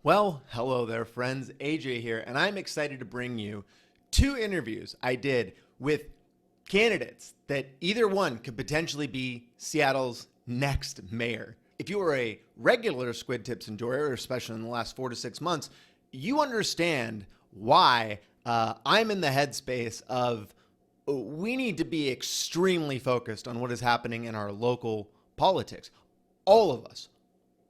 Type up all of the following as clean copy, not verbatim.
Well, hello there, friends. AJ here, and I'm excited to bring you two interviews I did with candidates that either one could potentially be Seattle's next mayor. If you are a regular Squid Tips enjoyer, especially in the last 4 to 6 months, you understand why I'm in the headspace of we need to be extremely focused on what is happening in our local politics. All of us.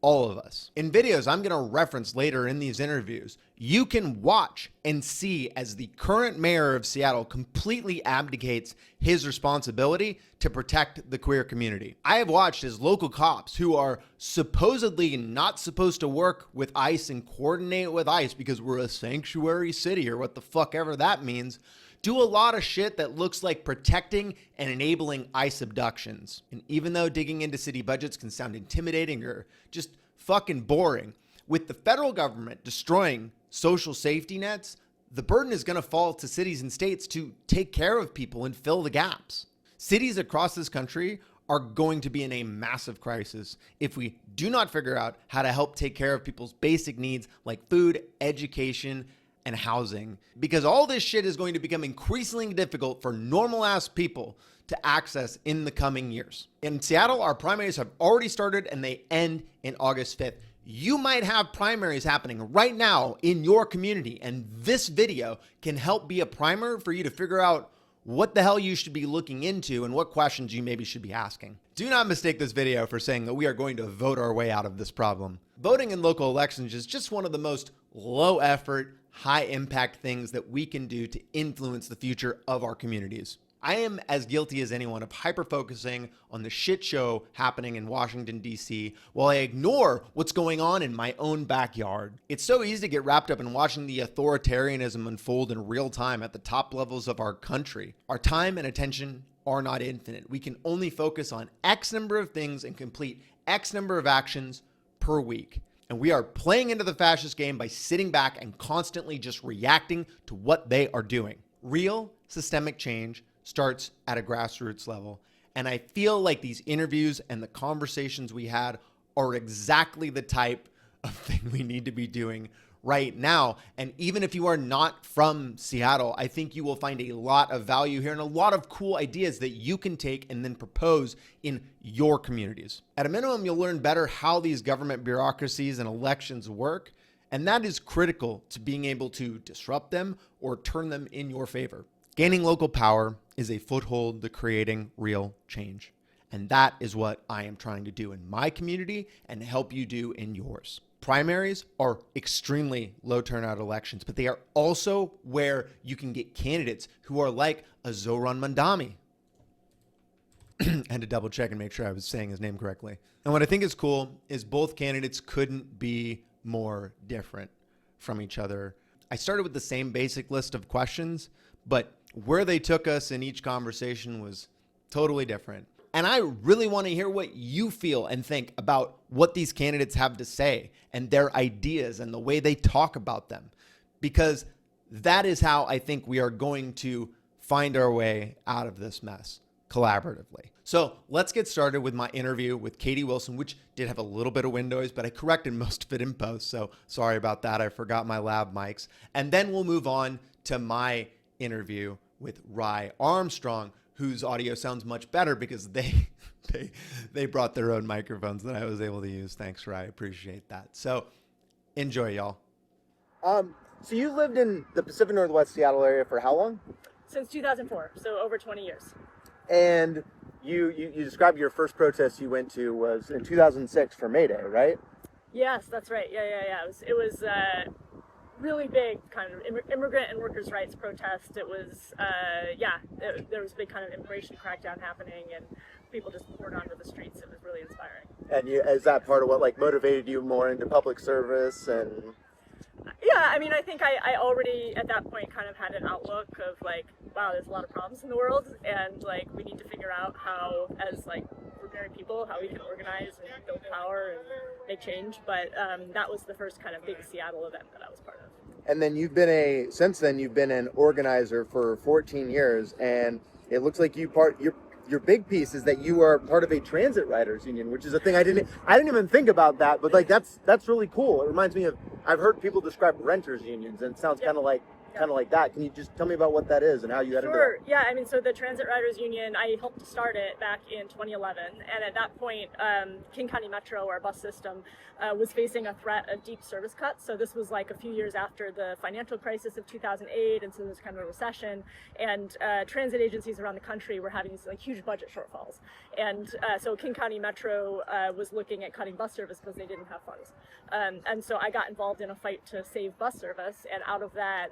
All of us. In videos I'm going to reference later in these interviews, you can watch and see as the current mayor of Seattle completely abdicates his responsibility to protect the queer community. I have watched as local cops who are supposedly not supposed to work with ICE and coordinate with ICE because we're a sanctuary city or what the fuck ever that means, do a lot of shit that looks like protecting and enabling ICE abductions. And even though digging into city budgets can sound intimidating or just fucking boring, with the federal government destroying social safety nets, the burden is going to fall to cities and states to take care of people and fill the gaps. Cities across this country are going to be in a massive crisis if we do not figure out how to help take care of people's basic needs like food, education, and housing, because all this shit is going to become increasingly difficult for normal ass people to access in the coming years. In Seattle, our primaries have already started and they end in August 5th. You might have primaries happening right now in your community, and this video can help be a primer for you to figure out what the hell you should be looking into and what questions you maybe should be asking. Do not mistake this video for saying that we are going to vote our way out of this problem. Voting in local elections is just one of the most low effort, high impact things that we can do to influence the future of our communities. I am as guilty as anyone of hyper-focusing on the shit show happening in Washington, D.C., while I ignore what's going on in my own backyard. It's so easy to get wrapped up in watching the authoritarianism unfold in real time at the top levels of our country. Our time and attention are not infinite. We can only focus on X number of things and complete X number of actions per week. And we are playing into the fascist game by sitting back and constantly just reacting to what they are doing. Real systemic change starts at a grassroots level. And I feel like these interviews and the conversations we had are exactly the type of thing we need to be doing right now. And even if you are not from Seattle, I think you will find a lot of value here and a lot of cool ideas that you can take and then propose in your communities. At a minimum, you'll learn better how these government bureaucracies and elections work. And that is critical to being able to disrupt them or turn them in your favor. Gaining local power is a foothold to creating real change. And that is what I am trying to do in my community and help you do in yours. Primaries are extremely low turnout elections, but they are also where you can get candidates who are like a Zoran Mandami. I had to double check and make sure I was saying his name correctly. And what I think is cool is both candidates couldn't be more different from each other. I started with the same basic list of questions, but where they took us in each conversation was totally different. And I really want to hear what you feel and think about what these candidates have to say and their ideas and the way they talk about them, because that is how I think we are going to find our way out of this mess collaboratively. So let's get started with my interview with Katie Wilson, which did have a little bit of wind noise, but I corrected most of it in post. So sorry about that. I forgot my lab mics. And then we'll move on to my interview with Ry Armstrong, whose audio sounds much better because they brought their own microphones that I was able to use. Thanks, Ry. I appreciate that. So enjoy, y'all. So you lived in the Pacific Northwest Seattle area for how long? Since 2004, so over 20 years. And you described your first protest you went to was in 2006 for May Day, right? Yes, that's right. Yeah. It was really big kind of immigrant and workers' rights protest. It was, there was a big kind of immigration crackdown happening and people just poured onto the streets. It was really inspiring. And is that part of what motivated you more into public service? And yeah, I mean, I think I already at that point kind of had an outlook of wow, there's a lot of problems in the world and we need to figure out how, as ordinary people, how we can organize and build power and make change. But that was the first kind of big Seattle event that I was part of. And then since then you've been an organizer for 14 years, and it looks like you're your big piece is that you are part of a transit riders union, which is a thing I didn't even think about that, but like that's really cool. It reminds me of, I've heard people describe renters unions, and it sounds kind of like that. Can you just tell me about what that is and how you got into it? Yeah, I mean, so the Transit Riders Union, I helped to start it back in 2011, and at that point, King County Metro, our bus system, was facing a threat of deep service cuts. So this was like a few years after the financial crisis of 2008, and so there was kind of a recession, and transit agencies around the country were having these like huge budget shortfalls. And so King County Metro was looking at cutting bus service because they didn't have funds. And so I got involved in a fight to save bus service, and out of that,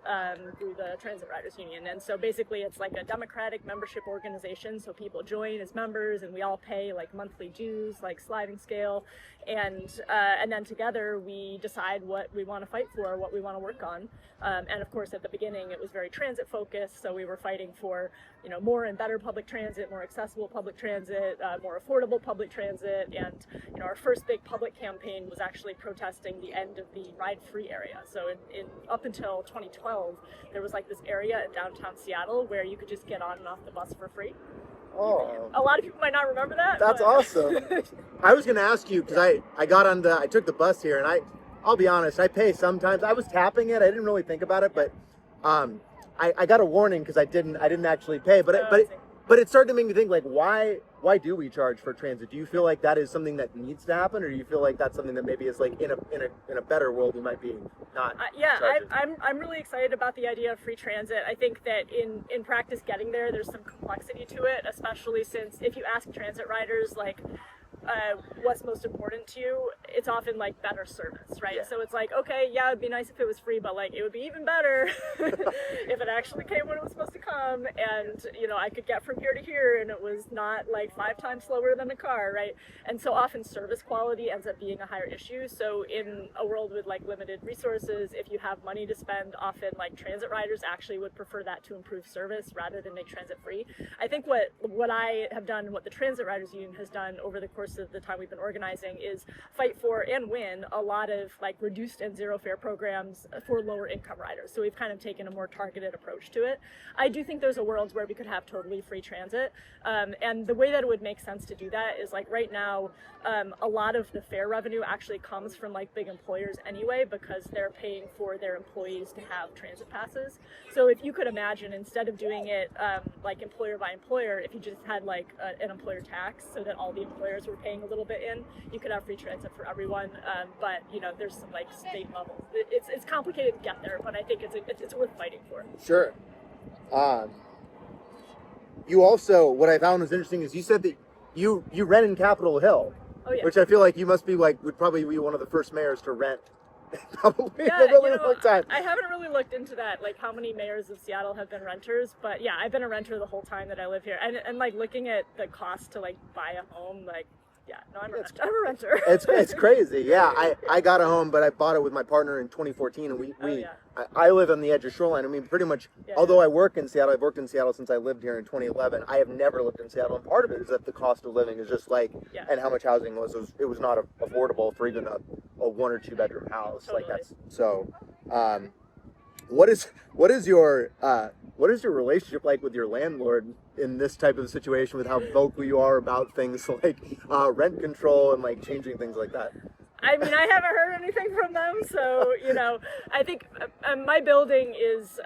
through the Transit Riders Union. And so basically it's like a democratic membership organization, so people join as members and we all pay like monthly dues, like sliding scale, and then together we decide what we want to fight for, what we want to work on. And of course at the beginning it was very transit focused, so we were fighting for, you know, more and better public transit, more accessible public transit, more affordable public transit, and you know, our first big public campaign was actually protesting the end of the ride-free area. So in up until 2012, there was like this area in downtown Seattle where you could just get on and off the bus for free. Oh, a lot of people might not remember that. That's awesome. I was going to ask you, because I took the bus here, and I'll be honest, I pay sometimes. I was tapping it, I didn't really think about it, but I got a warning because I didn't actually pay, but it started to make me think, like, why do we charge for transit? Do you feel like that is something that needs to happen, or do you feel like that's something that maybe is like in a better world we might be not? I'm really excited about the idea of free transit. I think that in practice getting there's some complexity to it, especially since if you ask transit riders like what's most important to you, it's often like better service, right? Yeah. So it's like, okay, yeah, it'd be nice if it was free, but like it would be even better if it actually came when it was supposed to come, and you know, I could get from here to here and it was not like 5 times slower than a car, right? And so often service quality ends up being a higher issue. So in a world with like limited resources, if you have money to spend, often like transit riders actually would prefer that to improve service rather than make transit free. I think what I have done and what the Transit Riders Union has done over the course of the time we've been organizing is fight for and win a lot of like reduced and zero fare programs for lower income riders. So we've kind of taken a more targeted approach to it. I do think there's a world where we could have totally free transit, and the way that it would make sense to do that is like right now a lot of the fare revenue actually comes from like big employers anyway, because they're paying for their employees to have transit passes. So if you could imagine, instead of doing it like employer by employer, if you just had like an employer tax so that all the employers were paying a little bit in, you could have free transit for everyone. But you know, there's some like state levels. It's complicated to get there, but I think it's worth fighting for. Sure. You also, what I found was interesting is you said that you rent in Capitol Hill. Oh, yeah. Which I feel like you must be would probably be one of the first mayors to rent. Probably yeah, in a really long time. I haven't really looked into that, like how many mayors of Seattle have been renters, but yeah, I've been a renter the whole time that I live here. And like looking at the cost to like buy a home, like, yeah, no, I'm a renter. It's crazy. Yeah, I got a home, but I bought it with my partner in 2014, and I live on the edge of Shoreline. I mean, pretty much, although I work in Seattle, I've worked in Seattle since I lived here in 2011. I have never lived in Seattle, and part of it is that the cost of living is just like, and how much housing it was not affordable for even a 1 or 2 bedroom house. Totally. Like that's so. What is your relationship like with your landlord in this type of situation, with how vocal you are about things like rent control and like changing things like that? I mean, I haven't heard anything from them, so, you know, I think my building is,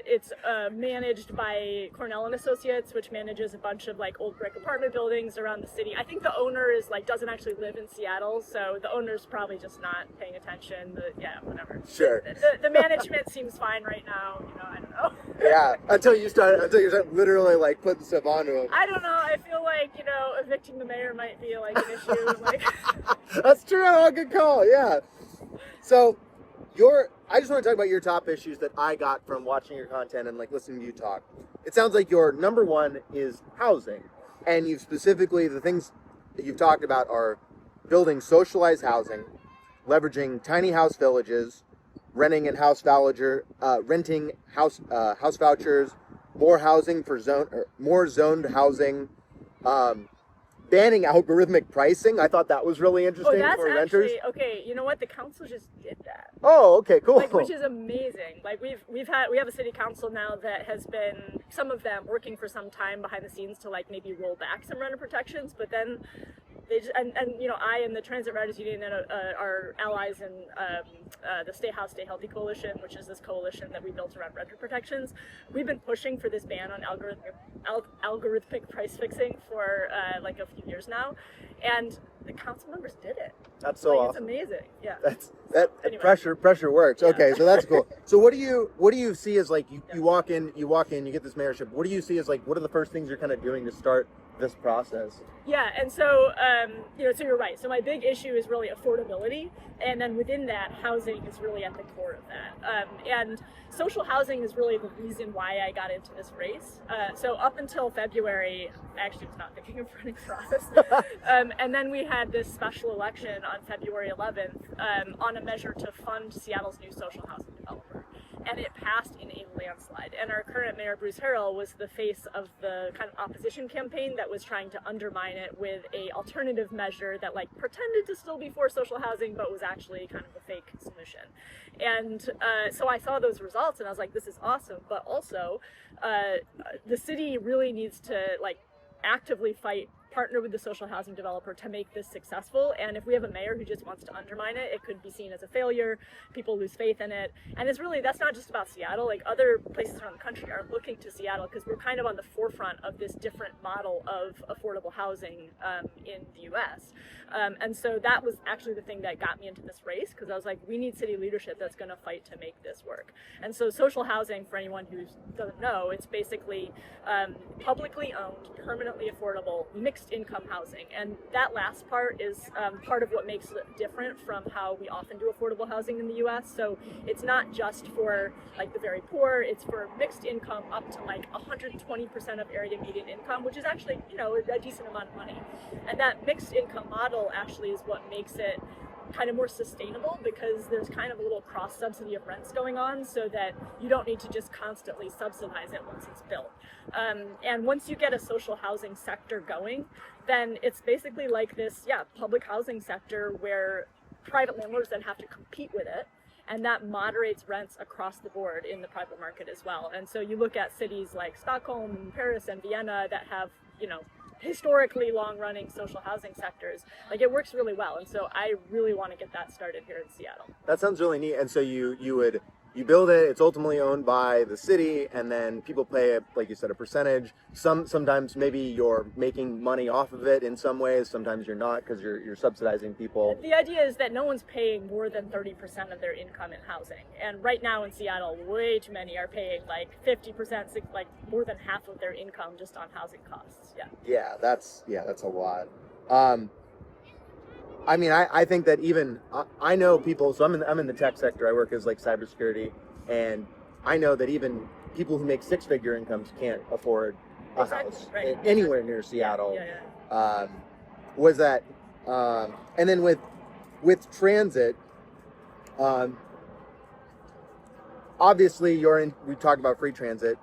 it's managed by Cornell and Associates, which manages a bunch of, like, old brick apartment buildings around the city. I think the owner is, like, doesn't actually live in Seattle, so the owner's probably just not paying attention, but, yeah, whatever. Sure. The management seems fine right now, you know, I don't know. Yeah, until you start literally, like, putting stuff onto them. I don't know, I feel like, you know, evicting the mayor might be, like, an issue, like... That's true. Good call. Yeah. So, I just want to talk about your top issues that I got from watching your content and like listening to you talk. It sounds like your number one is housing, and you've specifically, the things that you've talked about are building socialized housing, leveraging tiny house villages, renting house vouchers, more housing for more zoned housing. banning algorithmic pricing. I thought that was really interesting that's for renters. actually, okay, you know what? The council just did that. Oh, okay, cool. Like, which is amazing. Like we have a city council now that has been, some of them working for some time behind the scenes to like maybe roll back some renter protections, but then they just, and you know, I and the Transit Riders Union and our allies in the Stay House, Stay Healthy Coalition, which is this coalition that we built around renter protections, we've been pushing for this ban on algorithmic price fixing for like a few years now, and the council members did it. That's so awesome. It's amazing. Yeah. Anyway. Pressure works. Yeah. Okay, so that's cool. So what do you see as like you walk in, you get this mayorship. What do you see as like what are the first things you're kind of doing to start this process? Yeah, and so you know, so you're right. So my big issue is really affordability, and then within that, housing is really at the core of that. And social housing is really the reason why I got into this race. So up until February, I actually was not thinking of running for office. And then we had this special election on February 11th on a measure to fund Seattle's new social housing developer. And it passed in a landslide. And our current mayor, Bruce Harrell, was the face of the kind of opposition campaign that was trying to undermine it with a alternative measure that like pretended to still be for social housing, but was actually kind of a fake solution. And so I saw those results and I was like, this is awesome. But also, the city really needs to like actively partner with the social housing developer to make this successful. And if we have a mayor who just wants to undermine it, it could be seen as a failure. People lose faith in it. And it's really, that's not just about Seattle. Like other places around the country are looking to Seattle because we're kind of on the forefront of this different model of affordable housing in the US. And so that was actually the thing that got me into this race, because I was like, we need city leadership that's going to fight to make this work. And so social housing, for anyone who doesn't know, it's basically publicly owned, permanently affordable, mixed income housing. And that last part is part of what makes it different from how we often do affordable housing in the US. So it's not just for like the very poor, it's for mixed income up to like 120% of area median income, which is actually, you know, a decent amount of money. And that mixed income model actually is what makes it kind of more sustainable, because there's kind of a little cross subsidy of rents going on, so that you don't need to just constantly subsidize it once it's built. And once you get a social housing sector going, then it's basically like this, public housing sector where private landlords then have to compete with it. And that moderates rents across the board in the private market as well. And so you look at cities like Stockholm and Paris and Vienna that have, you know, historically long-running social housing sectors. Like, it works really well, and so I really want to get that started here in Seattle. That sounds really neat. And so you build it, it's ultimately owned by the city, and then people pay, like you said, a percentage. Sometimes maybe you're making money off of it in some ways, sometimes you're not, because you're subsidizing people. The idea is that no one's paying more than 30% of their income in housing. And right now in Seattle, way too many are paying like 50%, like more than half of their income just on housing costs. Yeah, that's a lot. I mean, I think that even I know people. So I'm in the tech sector. I work as like cybersecurity, and I know that even people who make six-figure incomes can't afford a house anywhere near Seattle. Was that, and then with transit, obviously we talked about free transit.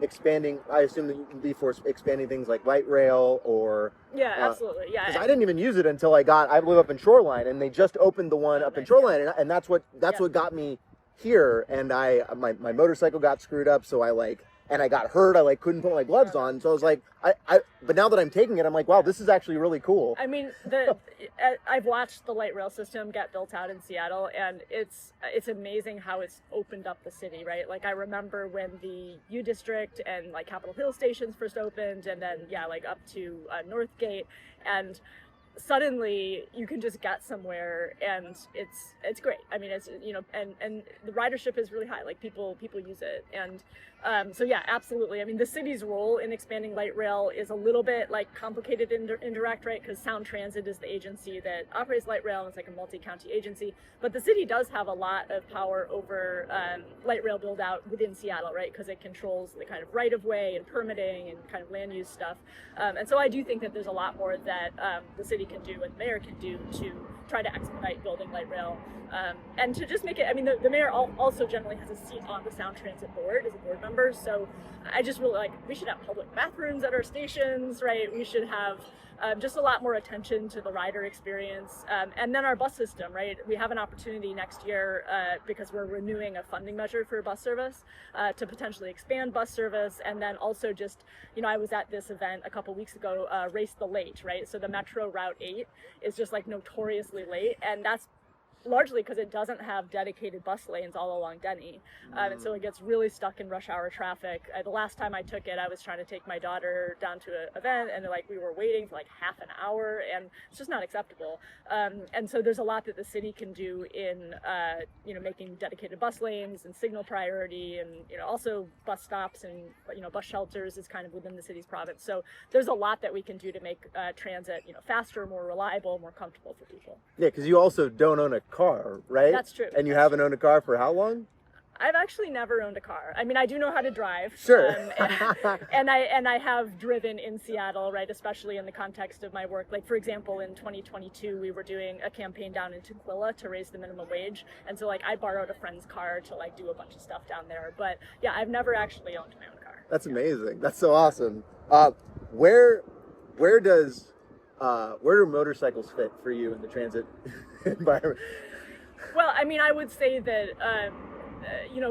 Expanding, I assume that you can be for expanding things like light rail or... Yeah, absolutely, yeah. Because I didn't even use it until I live up in Shoreline, and they just opened the one up in Shoreline, and that's what got me here. And my motorcycle got screwed up, so I got hurt. I couldn't put my gloves on, so I was like, but now that I'm taking it, I'm like, wow, this is actually really cool. I mean, I've watched the light rail system get built out in Seattle, and it's amazing how it's opened up the city, right? Like, I remember when the U District and like Capitol Hill stations first opened, and then up to Northgate, and suddenly you can just get somewhere, and it's great. I mean, it's, you know, and the ridership is really high. Like, people use it, and so yeah, absolutely. I mean, the city's role in expanding light rail is a little bit like complicated and indirect, right? Because Sound Transit is the agency that operates light rail, and it's like a multi-county agency. But the city does have a lot of power over light rail build out within Seattle, right? Because it controls the kind of right-of-way and permitting and kind of land use stuff. And so I do think that there's a lot more that the city can do and the mayor can do to try to expedite building light rail, and to just make it, I mean, the mayor also generally has a seat on the Sound Transit board as a board member, so I just really we should have public bathrooms at our stations, right? We should have just a lot more attention to the rider experience. And then our bus system, right? We have an opportunity next year because we're renewing a funding measure for bus service to potentially expand bus service. And then also just, I was at this event a couple weeks ago, Race the Late, right? So the Metro Route 8 is just like notoriously late, and that's largely because it doesn't have dedicated bus lanes all along Denny. And so it gets really stuck in rush hour traffic. The last time I took it, I was trying to take my daughter down to an event, and like we were waiting for like half an hour, and it's just not acceptable. And so there's a lot that the city can do in, making dedicated bus lanes and signal priority, and, also bus stops and, bus shelters is kind of within the city's province. So there's a lot that we can do to make transit, faster, more reliable, more comfortable for people. Yeah, because you also don't own a car, right? That's true. And you haven't owned a car for how long? I've actually never owned a car. I mean, I do know how to drive. Sure. And I have driven in Seattle, right? Especially in the context of my work. Like, for example, in 2022, we were doing a campaign down in Tukwila to raise the minimum wage. And so, like, I borrowed a friend's car to, like, do a bunch of stuff down there. But, yeah, I've never actually owned my own car. That's amazing. That's so awesome. Where do motorcycles fit for you in the transit environment? Well, I mean, I would say that,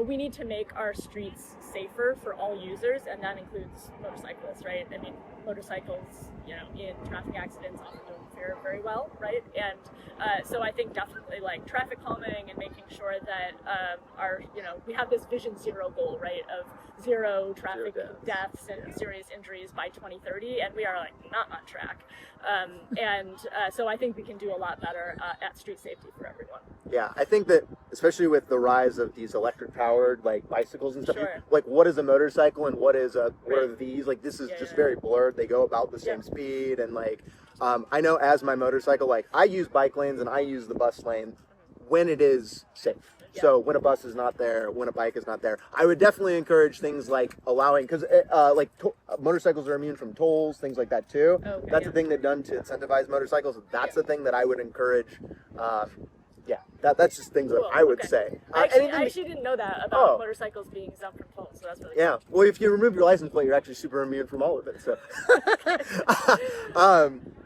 we need to make our streets safer for all users, and that includes motorcyclists, right? I mean, motorcycles, in traffic accidents often don't fare very well, right? And so I think definitely like traffic calming and making sure that we have this Vision Zero goal, right, of zero traffic deaths and serious injuries by 2030, and we are like not on track. So I think we can do a lot better at street safety for everyone. Yeah, I think that especially with the rise of these electric powered like bicycles and stuff, Sure. like what is a motorcycle and what are these? Like this is just very blurred. They go about the same speed, and like I know as my motorcycle, like I use bike lanes and I use the bus lane when it is safe. Yeah. So when a bus is not there, when a bike is not there, I would definitely encourage things like allowing, because motorcycles are immune from tolls, things like that too. Okay, That's the thing they've done to incentivize motorcycles. That's the thing that I would encourage. That's just things that I would say. I actually didn't know that about motorcycles being exempt from tolls, so that's really cool. Well, if you remove your license plate, you're actually super immune from all of it. So,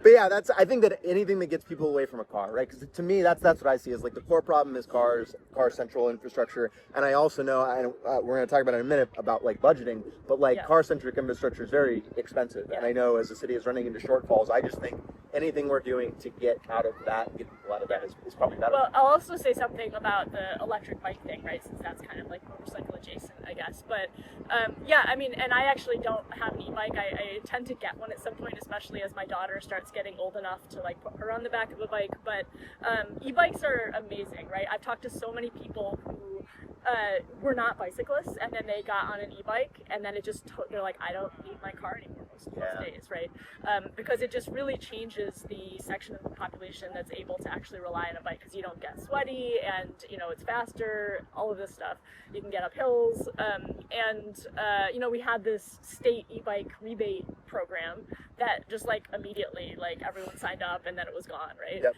but yeah, I think that anything that gets people away from a car, right? Because to me, that's what I see as like the core problem is car central infrastructure, and I also know we're going to talk about it in a minute about like budgeting, but like car centric infrastructure is very expensive, and I know as the city is running into shortfalls, I just think anything we're doing to get people out of that is probably better. Well, I'll also say something about the electric bike thing, right? Since that's kind of like motorcycle adjacent, I guess. But I mean, and I actually don't have an e-bike. I intend to get one at some point, especially as my daughter starts getting old enough to like put her on the back of a bike. But e-bikes are amazing, right? I've talked to so many people who were not bicyclists, and then they got on an e-bike, and then they're like, I don't need my car anymore most of those days, right? Because it just really changes the section of the population that's able to actually rely on a bike, because you don't get sweaty, and it's faster, all of this stuff. You can get up hills, we had this state e-bike rebate program that just like immediately like everyone signed up, and then it was gone, right? Yep.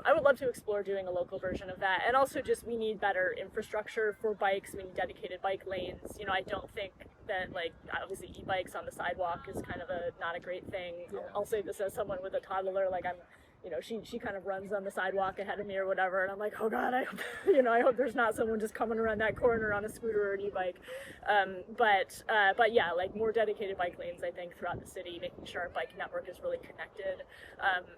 I would love to explore doing a local version of that, and also just we need better infrastructure for bikes. We need dedicated bike lanes. I don't think that like obviously e-bikes on the sidewalk is kind of not a great thing. I'll say this as someone with a toddler, like I'm she kind of runs on the sidewalk ahead of me or whatever, and I'm like, oh God, I hope, I hope there's not someone just coming around that corner on a scooter or an e-bike. But yeah, like more dedicated bike lanes, I think, throughout the city, making sure our bike network is really connected,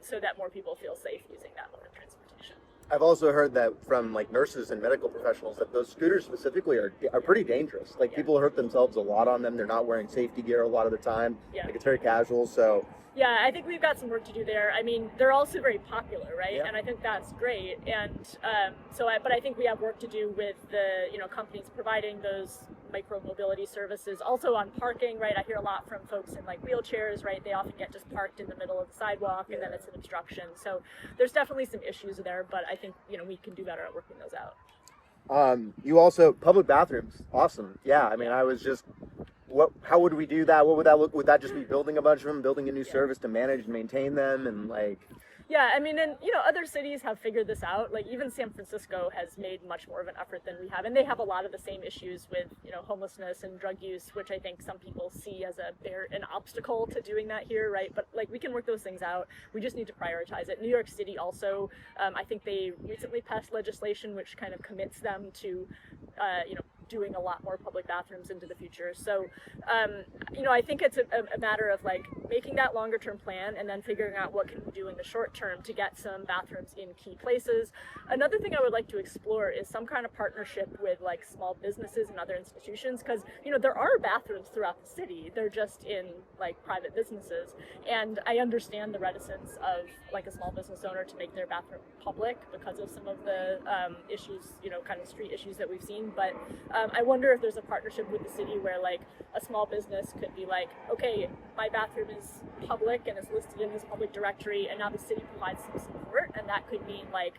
so that more people feel safe using that mode of transportation. I've also heard that from like nurses and medical professionals that those scooters specifically are pretty dangerous. Like people hurt themselves a lot on them. They're not wearing safety gear a lot of the time. Yeah. Like it's very casual. So yeah, I think we've got some work to do there. I mean, they're also very popular, right? Yeah. And I think that's great. And but I think we have work to do with the companies providing those micro mobility services. Also on parking, right? I hear a lot from folks in like wheelchairs, right? They often get just parked in the middle of the sidewalk, and then it's an obstruction. So there's definitely some issues there, but I think we can do better at working those out. You also public bathrooms, awesome. Yeah, I mean, I was just. How would we do that? What would that look? Would that just be building a bunch of them, building a new service to manage and maintain them, and like? Yeah, I mean, and other cities have figured this out. Like even San Francisco has made much more of an effort than we have, and they have a lot of the same issues with homelessness and drug use, which I think some people see as an obstacle to doing that here, right? But like we can work those things out. We just need to prioritize it. New York City also, I think they recently passed legislation which kind of commits them to, doing a lot more public bathrooms into the future. So, I think it's a matter of like making that longer term plan and then figuring out what can we do in the short term to get some bathrooms in key places. Another thing I would like to explore is some kind of partnership with like small businesses and other institutions, because there are bathrooms throughout the city. They're just in like private businesses, and I understand the reticence of like a small business owner to make their bathroom public because of some of the issues, kind of street issues that we've seen. But I wonder if there's a partnership with the city where like a small business could be like, okay, my bathroom is public and is listed in this public directory, and now the city provides some support, and that could mean like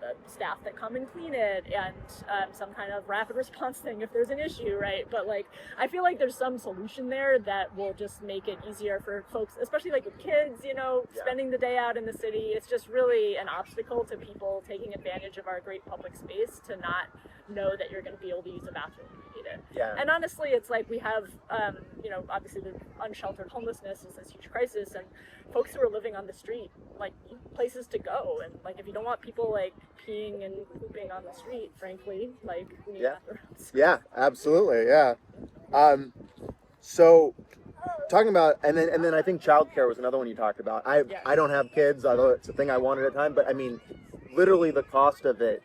the staff that come and clean it, and some kind of rapid response thing if there's an issue, right? But like I feel like there's some solution there that will just make it easier for folks, especially like with kids, spending the day out in the city. It's just really an obstacle to people taking advantage of our great public space to not know that you're going to be able to use a bathroom if you need it. Yeah. And honestly, it's like we have, obviously the unsheltered homelessness is this huge crisis, and folks who are living on the street, like, need places to go. And like, if you don't want people like peeing and pooping on the street, frankly, like, we need bathrooms. Yeah, absolutely. Yeah. So talking about, and then I think childcare was another one you talked about. I don't have kids, although it's a thing I want at a time, but I mean, literally the cost of it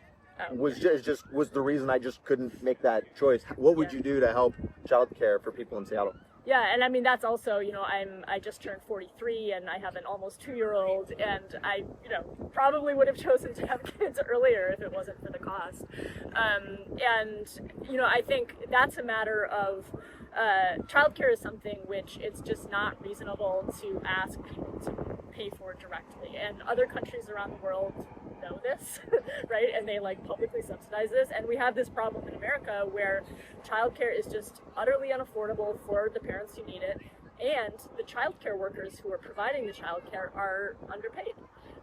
was the reason I just couldn't make that choice. What would you do to help childcare for people in Seattle? Yeah, and I mean that's also, I just turned 43 and I have an almost 2-year-old, and I, probably would have chosen to have kids earlier if it wasn't for the cost. And I think that's a matter of childcare is something which it's just not reasonable to ask people to pay for directly, and other countries around the world know this, right? And they like publicly subsidize this, and we have this problem in America where childcare is just utterly unaffordable for the parents who need it, and the childcare workers who are providing the childcare are underpaid.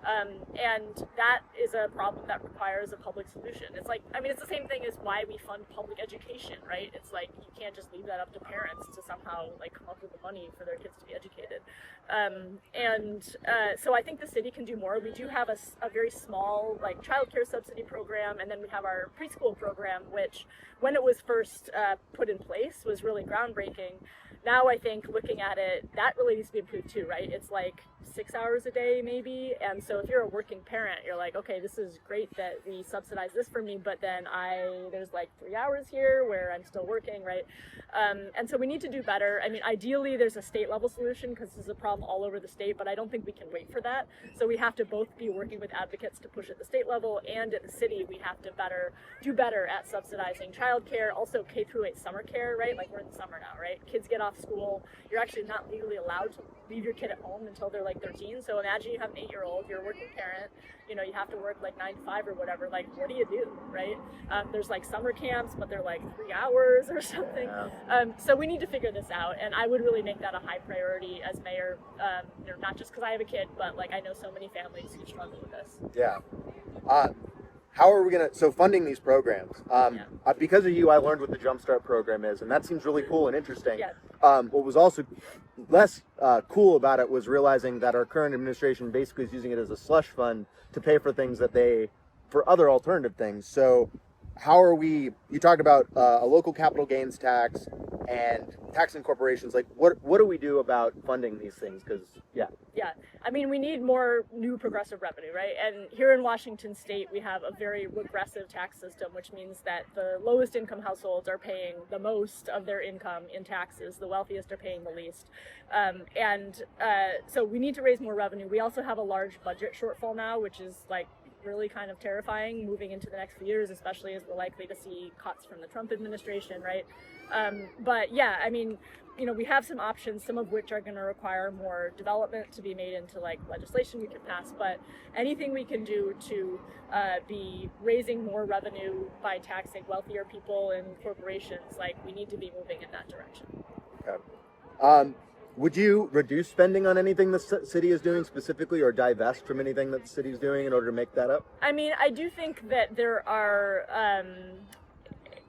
And that is a problem that requires a public solution. It's like, it's the same thing as why we fund public education, right? It's like, you can't just leave that up to parents to somehow like come up with the money for their kids to be educated. So I think the city can do more. We do have a very small like childcare subsidy program, and then we have our preschool program, which when it was first put in place was really groundbreaking. Now I think looking at it, that really needs to be improved too, right? It's like 6 hours a day maybe, and so if you're a working parent, you're like, okay, this is great that we subsidize this for me, but then there's like 3 hours here where I'm still working, right? And so we need to do better. Ideally there's a state level solution because this is a problem all over the state, but I don't think we can wait for that. So we have to both be working with advocates to push at the state level, and at the city we have to do better at subsidizing childcare, also K-8 summer care, right? Like we're in the summer now, right? Kids get off school, you're actually not legally allowed to leave your kid at home until they're like 13. So imagine you have an 8-year-old, you're a working parent, you have to work like 9 to 5 or whatever. Like, what do you do, right? There's like summer camps, but they're like 3 hours or something. So we need to figure this out, and I would really make that a high priority as mayor. Not just because I have a kid, but like I know so many families who struggle with this. Yeah. How are we so funding these programs? Because of you, I learned what the Jumpstart program is, and that seems really cool and interesting. Yeah. What was also less cool about it was realizing that our current administration basically is using it as a slush fund to pay for things for other alternative things. So how are you talked about a local capital gains tax and taxing corporations. Like, what do we do about funding these things? Because, yeah, we need more new progressive revenue, right? And here in Washington State, we have a very regressive tax system, which means that the lowest income households are paying the most of their income in taxes. The wealthiest are paying the least. So we need to raise more revenue. We also have a large budget shortfall now, which is like really kind of terrifying moving into the next few years, especially as we're likely to see cuts from the Trump administration, right? We have some options, some of which are going to require more development to be made into like legislation we can pass, but anything we can do to be raising more revenue by taxing wealthier people and corporations, like we need to be moving in that direction. Okay. Would you reduce spending on anything the city is doing specifically, or divest from anything that the city is doing in order to make that up? I mean, I do think that there are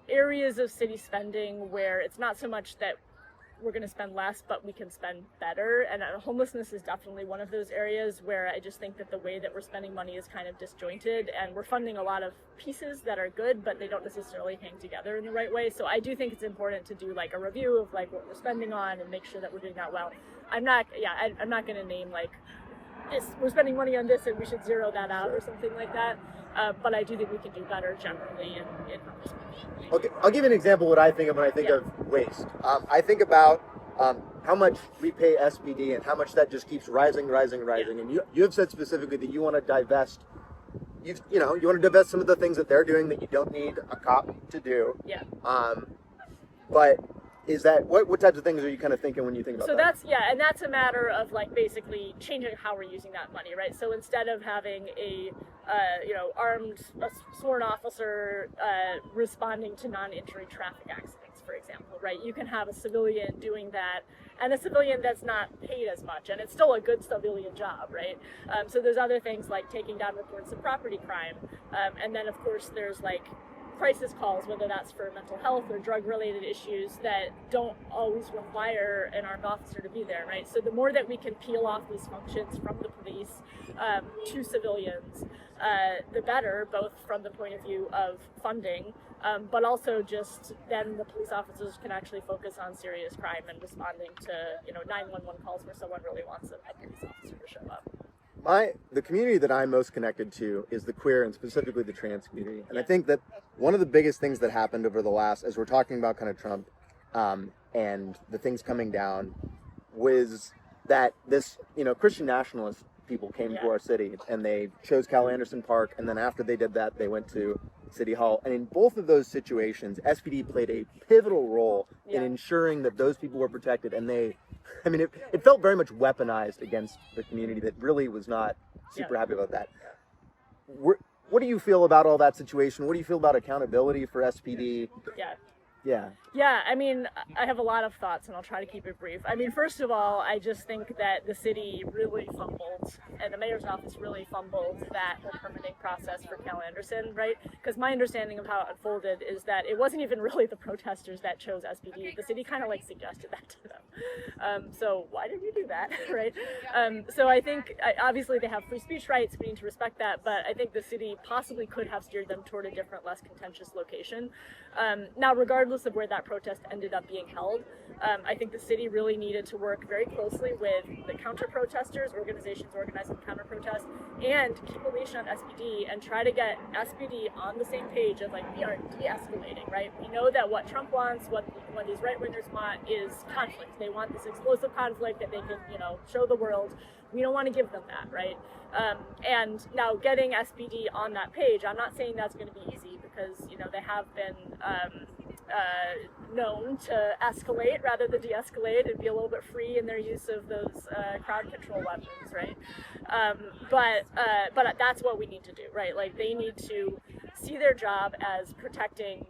areas of city spending where it's not so much that we're going to spend less, but we can spend better. And homelessness is definitely one of those areas where I just think that the way that we're spending money is kind of disjointed, and we're funding a lot of pieces that are good, but they don't necessarily hang together in the right way. So I do think it's important to do like a review of like what we're spending on and make sure that we're doing that well. I'm not going to name like we're spending money on this and we should zero that out or something like that. But I do think we can do better generally in how we're spending. Okay, I'll give you an example of what I think of when I think of waste. I think about how much we pay SPD and how much that just keeps rising. Yeah. And you have said specifically that you want to divest. You want to divest some of the things that they're doing that you don't need a cop to do. Yeah. But is that what types of things are you kind of thinking when you think about that? And that's a matter of like basically changing how we're using that money, right? So instead of having a sworn officer responding to non-injury traffic accidents, for example, right? You can have a civilian doing that, and a civilian that's not paid as much, and it's still a good civilian job, right? So there's other things like taking down reports of property crime, and then of course there's like crisis calls, whether that's for mental health or drug-related issues that don't always require an armed officer to be there, right? So the more that we can peel off these functions from the police to civilians, the better, both from the point of view of funding, but also just then the police officers can actually focus on serious crime and responding to 911 calls where someone really wants a police officer to show up. The community that I'm most connected to is the queer and specifically the trans community. And I think that one of the biggest things that happened over the last, as we're talking about kind of Trump and the things coming down, was that this, Christian Nationalist people came to our city and they chose Cal Anderson Park. And then after they did that, they went to City Hall. And in both of those situations, SPD played a pivotal role in ensuring that those people were protected. And it felt very much weaponized against the community that really was not super happy about that. What do you feel about all that situation? What do you feel about accountability for SPD? Yeah, I mean, I have a lot of thoughts, and I'll try to keep it brief. I mean, first of all, I just think that the city really fumbled, and the mayor's office really fumbled that whole permitting process for Cal Anderson, right? Because my understanding of how it unfolded is that it wasn't even really the protesters that chose SPD. The city kind of like suggested that to them. So why did you do that, right? So I think, obviously they have free speech rights, we need to respect that, but I think the city possibly could have steered them toward a different, less contentious location. Now, regardless of where that protest ended up being held, I think the city really needed to work very closely with the counter-protesters, organizations organizing counter-protests, and keep a leash on SPD and try to get SPD on the same page of like, we are de-escalating, right? We know that what Trump wants, what these right-wingers want is conflict. They want this explosive conflict that they can, show the world. We don't want to give them that, right? And now getting SPD on that page, I'm not saying that's going to be easy because, they have been known to escalate rather than de-escalate and be a little bit free in their use of those crowd control weapons, right? But that's what we need to do, right? Like they need to see their job as protecting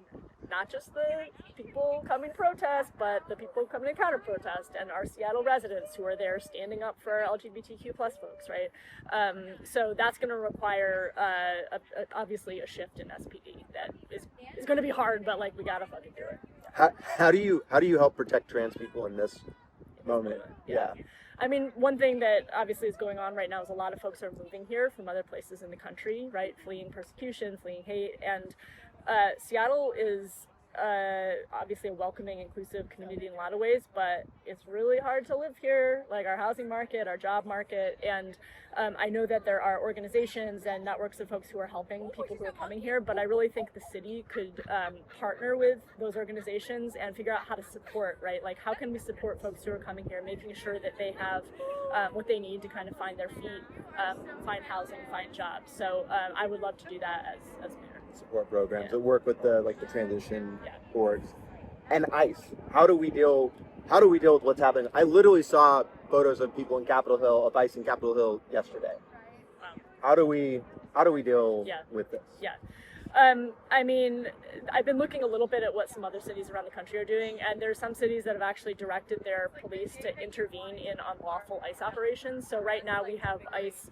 not just the people coming to protest, but the people coming to counter-protest and our Seattle residents who are there standing up for LGBTQ plus folks, right? So that's going to require, obviously, a shift in SPD that is going to be hard, but like we gotta fucking do it. How do you help protect trans people in this moment? Yeah. I mean, one thing that obviously is going on right now is a lot of folks are moving here from other places in the country, right? Fleeing persecution, fleeing hate, and Seattle is obviously a welcoming, inclusive community in a lot of ways, but it's really hard to live here, like our housing market, our job market, and I know that there are organizations and networks of folks who are helping people who are coming here, but I really think the city could partner with those organizations and figure out how to support, right? Like how can we support folks who are coming here, making sure that they have what they need to kind of find their feet, find housing, find jobs. So I would love to do that as mayor. Support programs that work with the transition boards and ICE. How do we deal with what's happening? I literally saw photos of people in Capitol Hill, of ICE in Capitol Hill yesterday. Wow. How do we deal with this? Yeah. I mean, I've been looking a little bit at what some other cities around the country are doing, and there are some cities that have actually directed their police to intervene in unlawful ICE operations. So right now we have ICE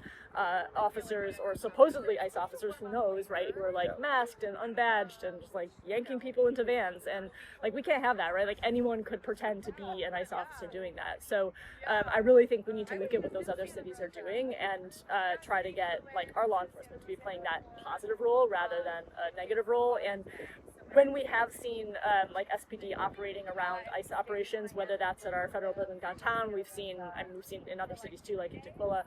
officers, or supposedly ICE officers, who knows, right, who are like masked and unbadged and just like yanking people into vans, and like we can't have that, right? Like anyone could pretend to be an ICE officer doing that. So I really think we need to look at what those other cities are doing and try to get like our law enforcement to be playing that positive role rather than a negative role. And when we have seen like SPD operating around ICE operations, whether that's at our federal building downtown, we've seen in other cities too, like in Tukwila,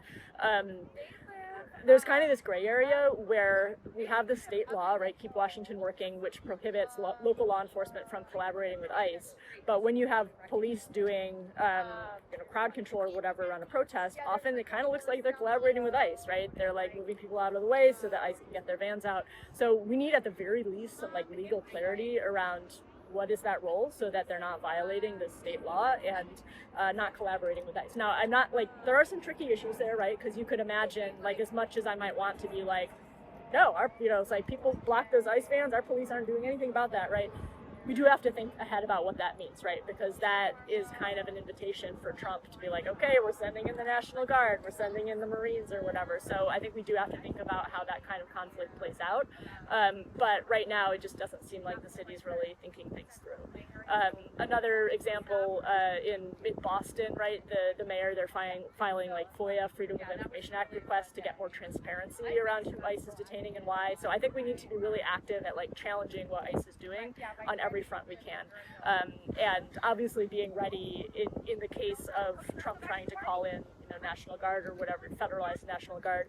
there's kind of this gray area where we have the state law, right, Keep Washington Working, which prohibits local law enforcement from collaborating with ICE. But when you have police doing crowd control or whatever around a protest, often it kind of looks like they're collaborating with ICE, right? They're like moving people out of the way so that ICE can get their vans out. So we need at the very least some like legal clarity around what is that role so that they're not violating the state law and not collaborating with ICE. Now, I'm not like, there are some tricky issues there, right? Because you could imagine, like, as much as I might want to be like, no, it's like people block those ICE vans, our police aren't doing anything about that, right? We do have to think ahead about what that means, right? Because that is kind of an invitation for Trump to be like, okay, we're sending in the National Guard, we're sending in the Marines or whatever. So I think we do have to think about how that kind of conflict plays out. But right now, it just doesn't seem like the city's really thinking things through. Another example in Boston, right? The mayor, they're filing like FOIA, Freedom of Information Act requests to get more transparency around who ICE is detaining and why. So I think we need to be really active at like challenging what ICE is doing on every front we can. And obviously being ready in the case of Trump trying to call in National Guard or whatever, federalized National Guard,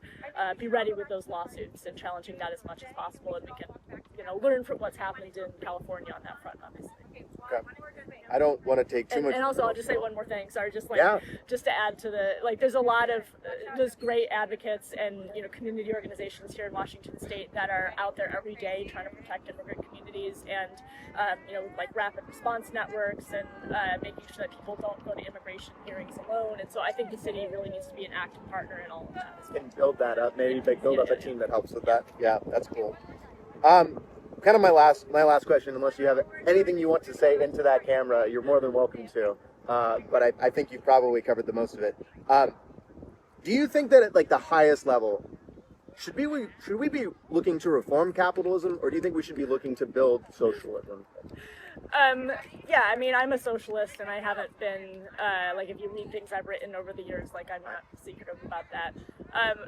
be ready with those lawsuits and challenging that as much as possible, and we can learn from what's happened in California on that front, obviously. Okay. I don't want to take too much. And also, I'll just say one more thing. Sorry, just to add to the there's a lot of those great advocates and community organizations here in Washington State that are out there every day trying to protect immigrant communities and like rapid response networks and making sure that people don't go to immigration hearings alone. And so I think the city really needs to be an active partner in all of that as well. And build that up, maybe build up a team that helps with that. Yeah, that's cool. Kind of my last question, unless you have anything you want to say into that camera, you're more than welcome to. But I think you've probably covered the most of it. Do you think that at like the highest level, should we be looking to reform capitalism, or do you think we should be looking to build socialism? Yeah, I mean, I'm a socialist, and I haven't been, like, if you read things I've written over the years, like, I'm not secretive about that.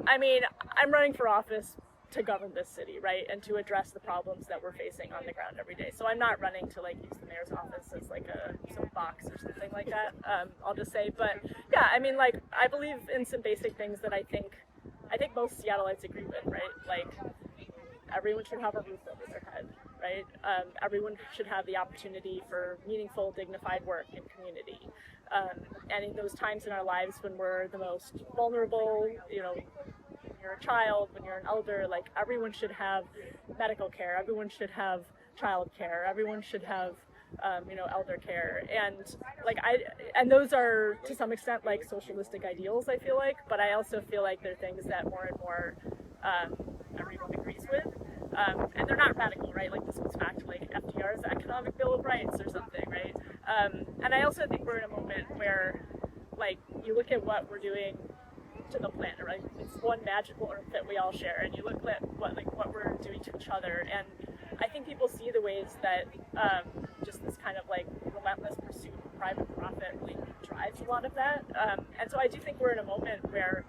I mean, I'm running for office to govern this city, right, and to address the problems that we're facing on the ground every day. So I'm not running to, like, use the mayor's office as, like, a soapbox or something like that, I'll just say. But, yeah, I mean, like, I believe in some basic things that I think most Seattleites agree with, right? Like, everyone should have a roof over their head, right? Everyone should have the opportunity for meaningful, dignified work and community. And in those times in our lives when we're the most vulnerable, when you're a child, when you're an elder, like everyone should have medical care, everyone should have child care, everyone should have elder care, and those are to some extent like socialistic ideals, I feel like, but I also feel like they're things that more and more everyone agrees with, and they're not radical, right? Like this goes back to like FDR's economic bill of rights or something, right? And I also think we're in a moment where, like, you look at what we're doing to the planet, right? It's one magical earth that we all share, and you look at what we're doing to each other, and I think people see the ways that just this kind of like relentless pursuit of private profit really drives a lot of that. And so I do think we're in a moment where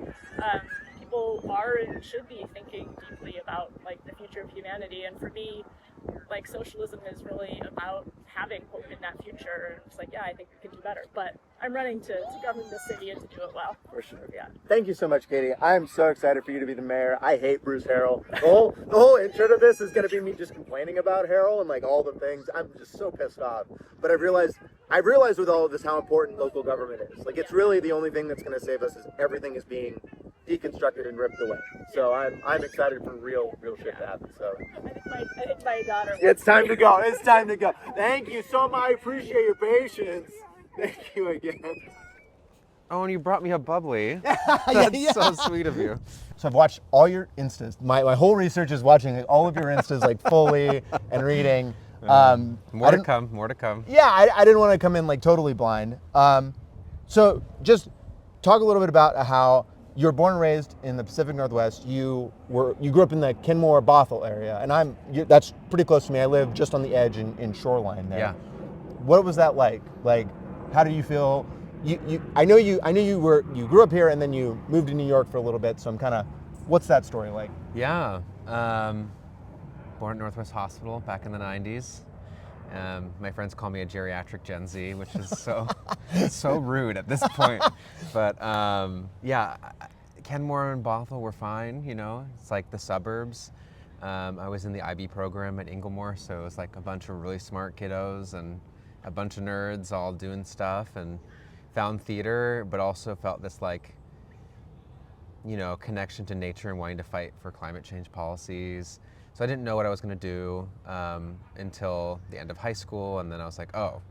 people are and should be thinking deeply about like the future of humanity. And for me, like socialism is really about having hope in that future. And it's like, yeah, I think we can do better. But I'm running to govern the city and to do it well. For sure. Yeah. Thank you so much, Katie. I'm so excited for you to be the mayor. I hate Bruce Harrell. The whole intro to this is going to be me just complaining about Harrell and like all the things. I'm just so pissed off. But I realized with all of this how important local government is. Like it's really the only thing that's going to save us is everything is being deconstructed and ripped away. So I'm excited for real shit to happen. So I think my daughter. It's time to go. It's time to go. Thank you so much. I appreciate your patience. Thank you again. Oh, and you brought me a bubbly. That's so sweet of you. So I've watched all your Instas. My whole research is watching like, all of your Instas like fully and reading. More to come. More to come. Yeah, I didn't want to come in like totally blind. So just talk a little bit about how you were born and raised in the Pacific Northwest. You grew up in the Kenmore Bothell area, and that's pretty close to me. I live just on the edge in Shoreline there. Yeah. What was that like? Like, how did you feel? I know you grew up here and then you moved to New York for a little bit. So I'm kind of, what's that story like? Yeah. Born at Northwest Hospital back in the 90s. My friends call me a geriatric Gen Z, which is so rude at this point. But yeah, Kenmore and Bothell were fine, you know. It's like the suburbs. I was in the IB program at Inglemoor, so it was like a bunch of really smart kiddos and a bunch of nerds all doing stuff, and found theater, but also felt this like, you know, connection to nature and wanting to fight for climate change policies. So I didn't know what I was going to do until the end of high school, and then I was like, oh,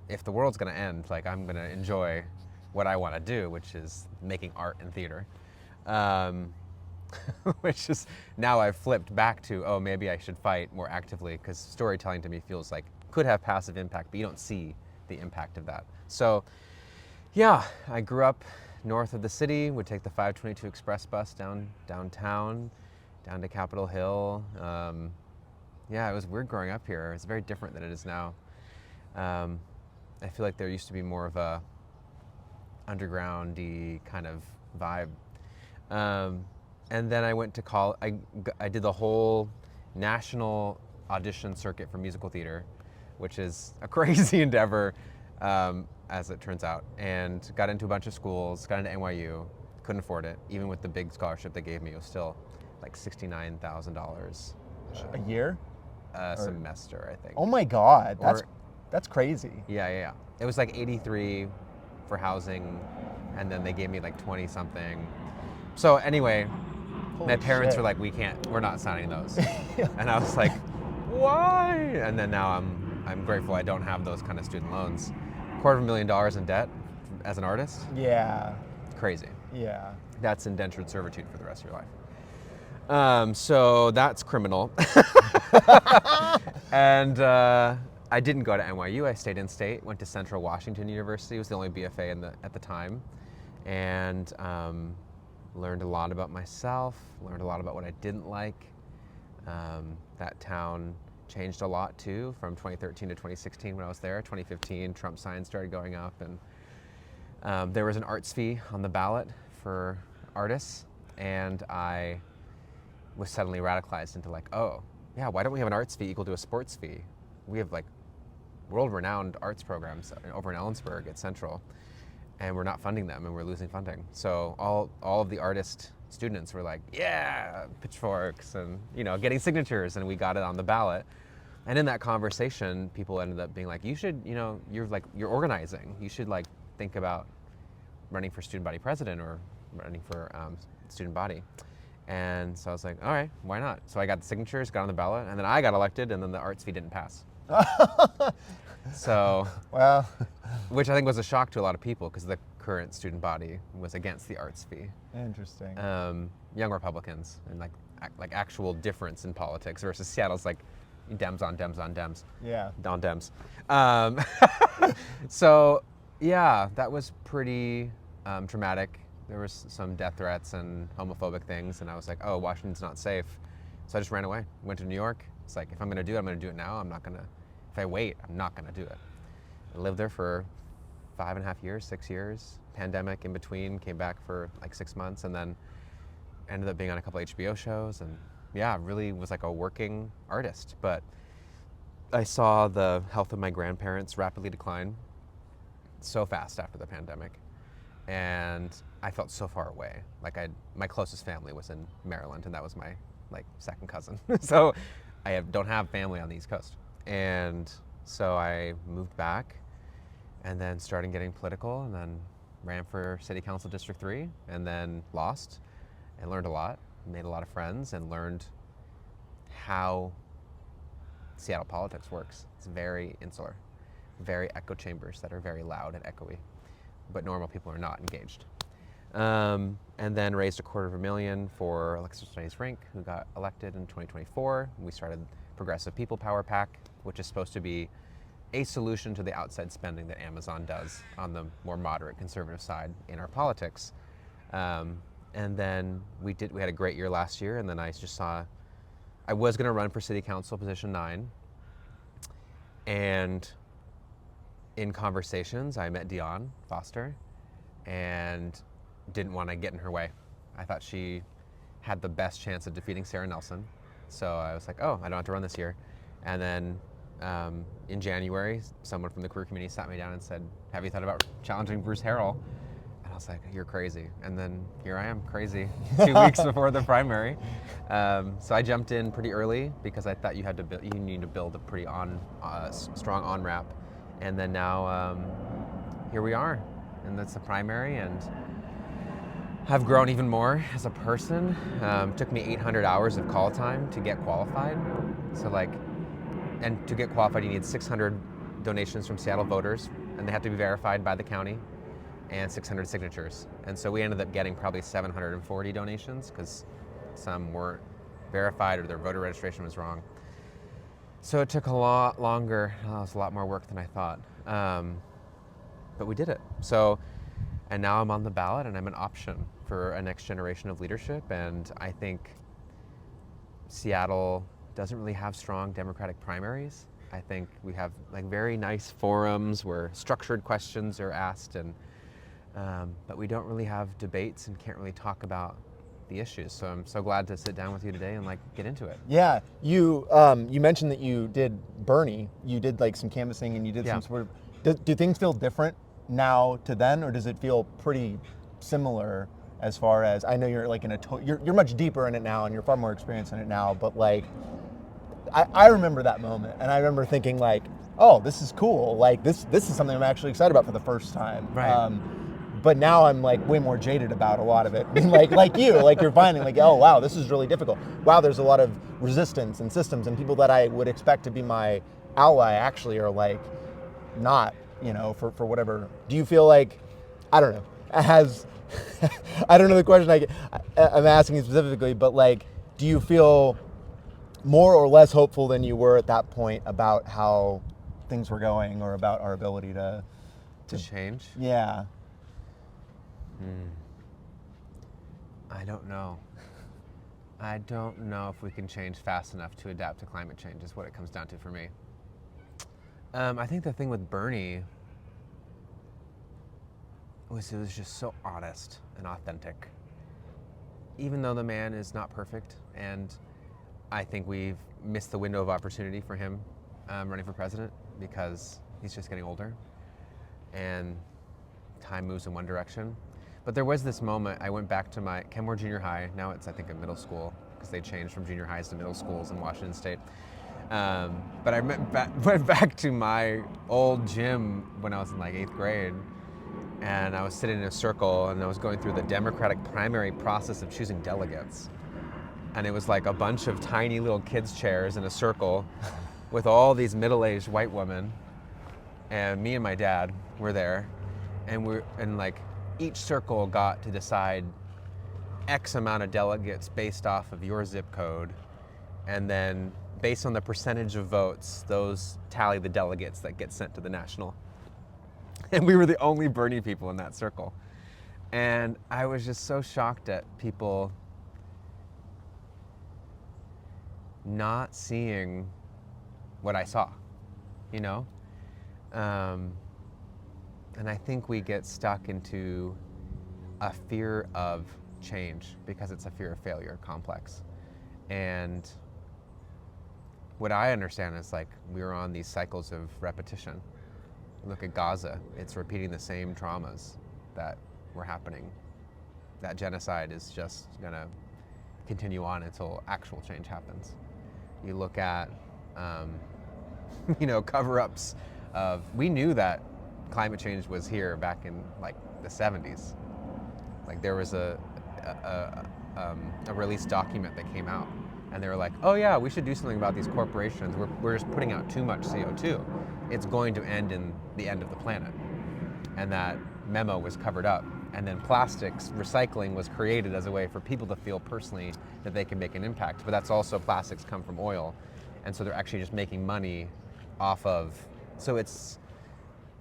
if the world's going to end, like I'm going to enjoy what I want to do, which is making art and theater. Which is, now I've flipped back to, oh, maybe I should fight more actively, because storytelling to me feels like could have passive impact, but you don't see the impact of that. So yeah, I grew up north of the city, would take the 522 express bus downtown, down to Capitol Hill. Yeah, it was weird growing up here. It's very different than it is now. I feel like there used to be more of a underground-y kind of vibe. And then I went to college. I did the whole national audition circuit for musical theater, which is a crazy endeavor, as it turns out, and got into a bunch of schools, got into NYU, couldn't afford it. Even with the big scholarship they gave me, it was still like $69,000 a year? A semester, I think. Oh my God, that's crazy. Yeah. It was like 83 for housing, and then they gave me like 20 something. So anyway, my parents were like, we're not signing those. And I was like, why? And then now I'm grateful I don't have those kind of student loans. $250,000 in debt as an artist? Yeah. Crazy. Yeah. That's indentured servitude for the rest of your life. So that's criminal. And I didn't go to NYU. I stayed in state, went to Central Washington University. It was the only BFA at the time. And learned a lot about myself, learned a lot about what I didn't like. That town changed a lot too, from 2013 to 2016 when I was there. 2015, Trump signs started going up, and there was an arts fee on the ballot for artists, and I was suddenly radicalized into like, oh, yeah, why don't we have an arts fee equal to a sports fee? We have like world-renowned arts programs over in Ellensburg at Central, and we're not funding them, and we're losing funding. So all of the artist students were like, yeah, pitchforks, and getting signatures, and we got it on the ballot. And in that conversation, people ended up being like, you should, you're organizing. You should like think about running for student body president or running for student body. And so I was like, all right, why not? So I got the signatures, got on the ballot, and then I got elected, and then the arts fee didn't pass. So, well, which I think was a shock to a lot of people, because the current student body was against the arts fee. Interesting. Young Republicans, and like actual difference in politics versus Seattle's like Dems on Dems on Dems. Yeah. On Dems. So yeah, that was pretty traumatic. There was some death threats and homophobic things, and I was like, oh, Washington's not safe. So I just ran away, went to New York. It's like, if I'm gonna do it, I'm gonna do it now. If I wait, I'm not gonna do it. I lived there for 5.5 years, 6 years. Pandemic in between, came back for like 6 months, and then ended up being on a couple HBO shows, and yeah, really was like a working artist. But I saw the health of my grandparents rapidly decline so fast after the pandemic, and I felt so far away. Like my closest family was in Maryland, and that was my like second cousin. So I don't have family on the East Coast. And so I moved back, and then started getting political, and then ran for City Council District 3, and then lost, and learned a lot, made a lot of friends, and learned how Seattle politics works. It's very insular, very echo chambers that are very loud and echoey, but normal people are not engaged. And then raised $250,000 for Alexis Rink, who got elected in 2024. We started Progressive People Power PAC, which is supposed to be a solution to the outside spending that Amazon does on the more moderate conservative side in our politics. And then we had a great year last year, and then I just saw I was going to run for city council position 9, and in conversations I met Dion Foster and didn't want to get in her way. I thought she had the best chance of defeating Sarah Nelson, so I was like, oh, I don't have to run this year. And then in January, someone from the career committee sat me down and said, have you thought about challenging Bruce Harrell? And I was like, you're crazy. And then here I am, crazy, 2 weeks before the primary. So I jumped in pretty early because I thought you need to build a pretty strong on-ramp. And then now here we are, and that's the primary, and I've grown even more as a person. Took me 800 hours of call time to get qualified. So and to get qualified, you need 600 donations from Seattle voters, and they have to be verified by the county, and 600 signatures. And so we ended up getting probably 740 donations because some weren't verified or their voter registration was wrong. So it took a lot longer. It was a lot more work than I thought. But we did it. So, and now I'm on the ballot, and I'm an option for a next generation of leadership. And I think Seattle doesn't really have strong Democratic primaries. I think we have very nice forums where structured questions are asked, and but we don't really have debates and can't really talk about the issues. So I'm so glad to sit down with you today and get into it. Yeah, you mentioned that you did Bernie. You did some canvassing, and you did some sort of. Do things feel different now to then, or does it feel pretty similar? As far as I know, you're you're much deeper in it now, and you're far more experienced in it now. But I remember that moment, and I remember thinking oh, this is cool. This is something I'm actually excited about for the first time. Right. But now I'm way more jaded about a lot of it. I mean, you're finding oh wow, this is really difficult. Wow, there's a lot of resistance and systems, and people that I would expect to be my ally actually are not, for whatever. Do you feel I don't know, I don't know the question I'm asking you specifically, but do you feel more or less hopeful than you were at that point about how things were going, or about our ability to change? Yeah. I don't know. I don't know if we can change fast enough to adapt to climate change is what it comes down to for me. I think the thing with Bernie was it was just so honest and authentic. Even though the man is not perfect, and I think we've missed the window of opportunity for him running for president because he's just getting older and time moves in one direction. But there was this moment, I went back to my Kenmore Junior High, now it's I think a middle school because they changed from junior highs to middle schools in Washington State. But I went back to my old gym when I was in 8th grade, and I was sitting in a circle, and I was going through the Democratic primary process of choosing delegates. And it was a bunch of tiny little kids' chairs in a circle with all these middle-aged white women, and me and my dad were there, and each circle got to decide X amount of delegates based off of your zip code, and then based on the percentage of votes, those tally the delegates that get sent to the national. And we were the only Bernie people in that circle. And I was just so shocked at people not seeing what I saw, And I think we get stuck into a fear of change because it's a fear of failure complex. And what I understand is we're on these cycles of repetition. Look at Gaza, it's repeating the same traumas that were happening. That genocide is just gonna continue on until actual change happens. You look at, cover-ups of, we knew that climate change was here back in the 70s. There was a released document that came out, and they were oh yeah, we should do something about these corporations. We're just putting out too much CO2. It's going to end in the end of the planet. And that memo was covered up. And then plastics recycling was created as a way for people to feel personally that they can make an impact. But that's also, plastics come from oil. And so they're actually just making money off of, so it's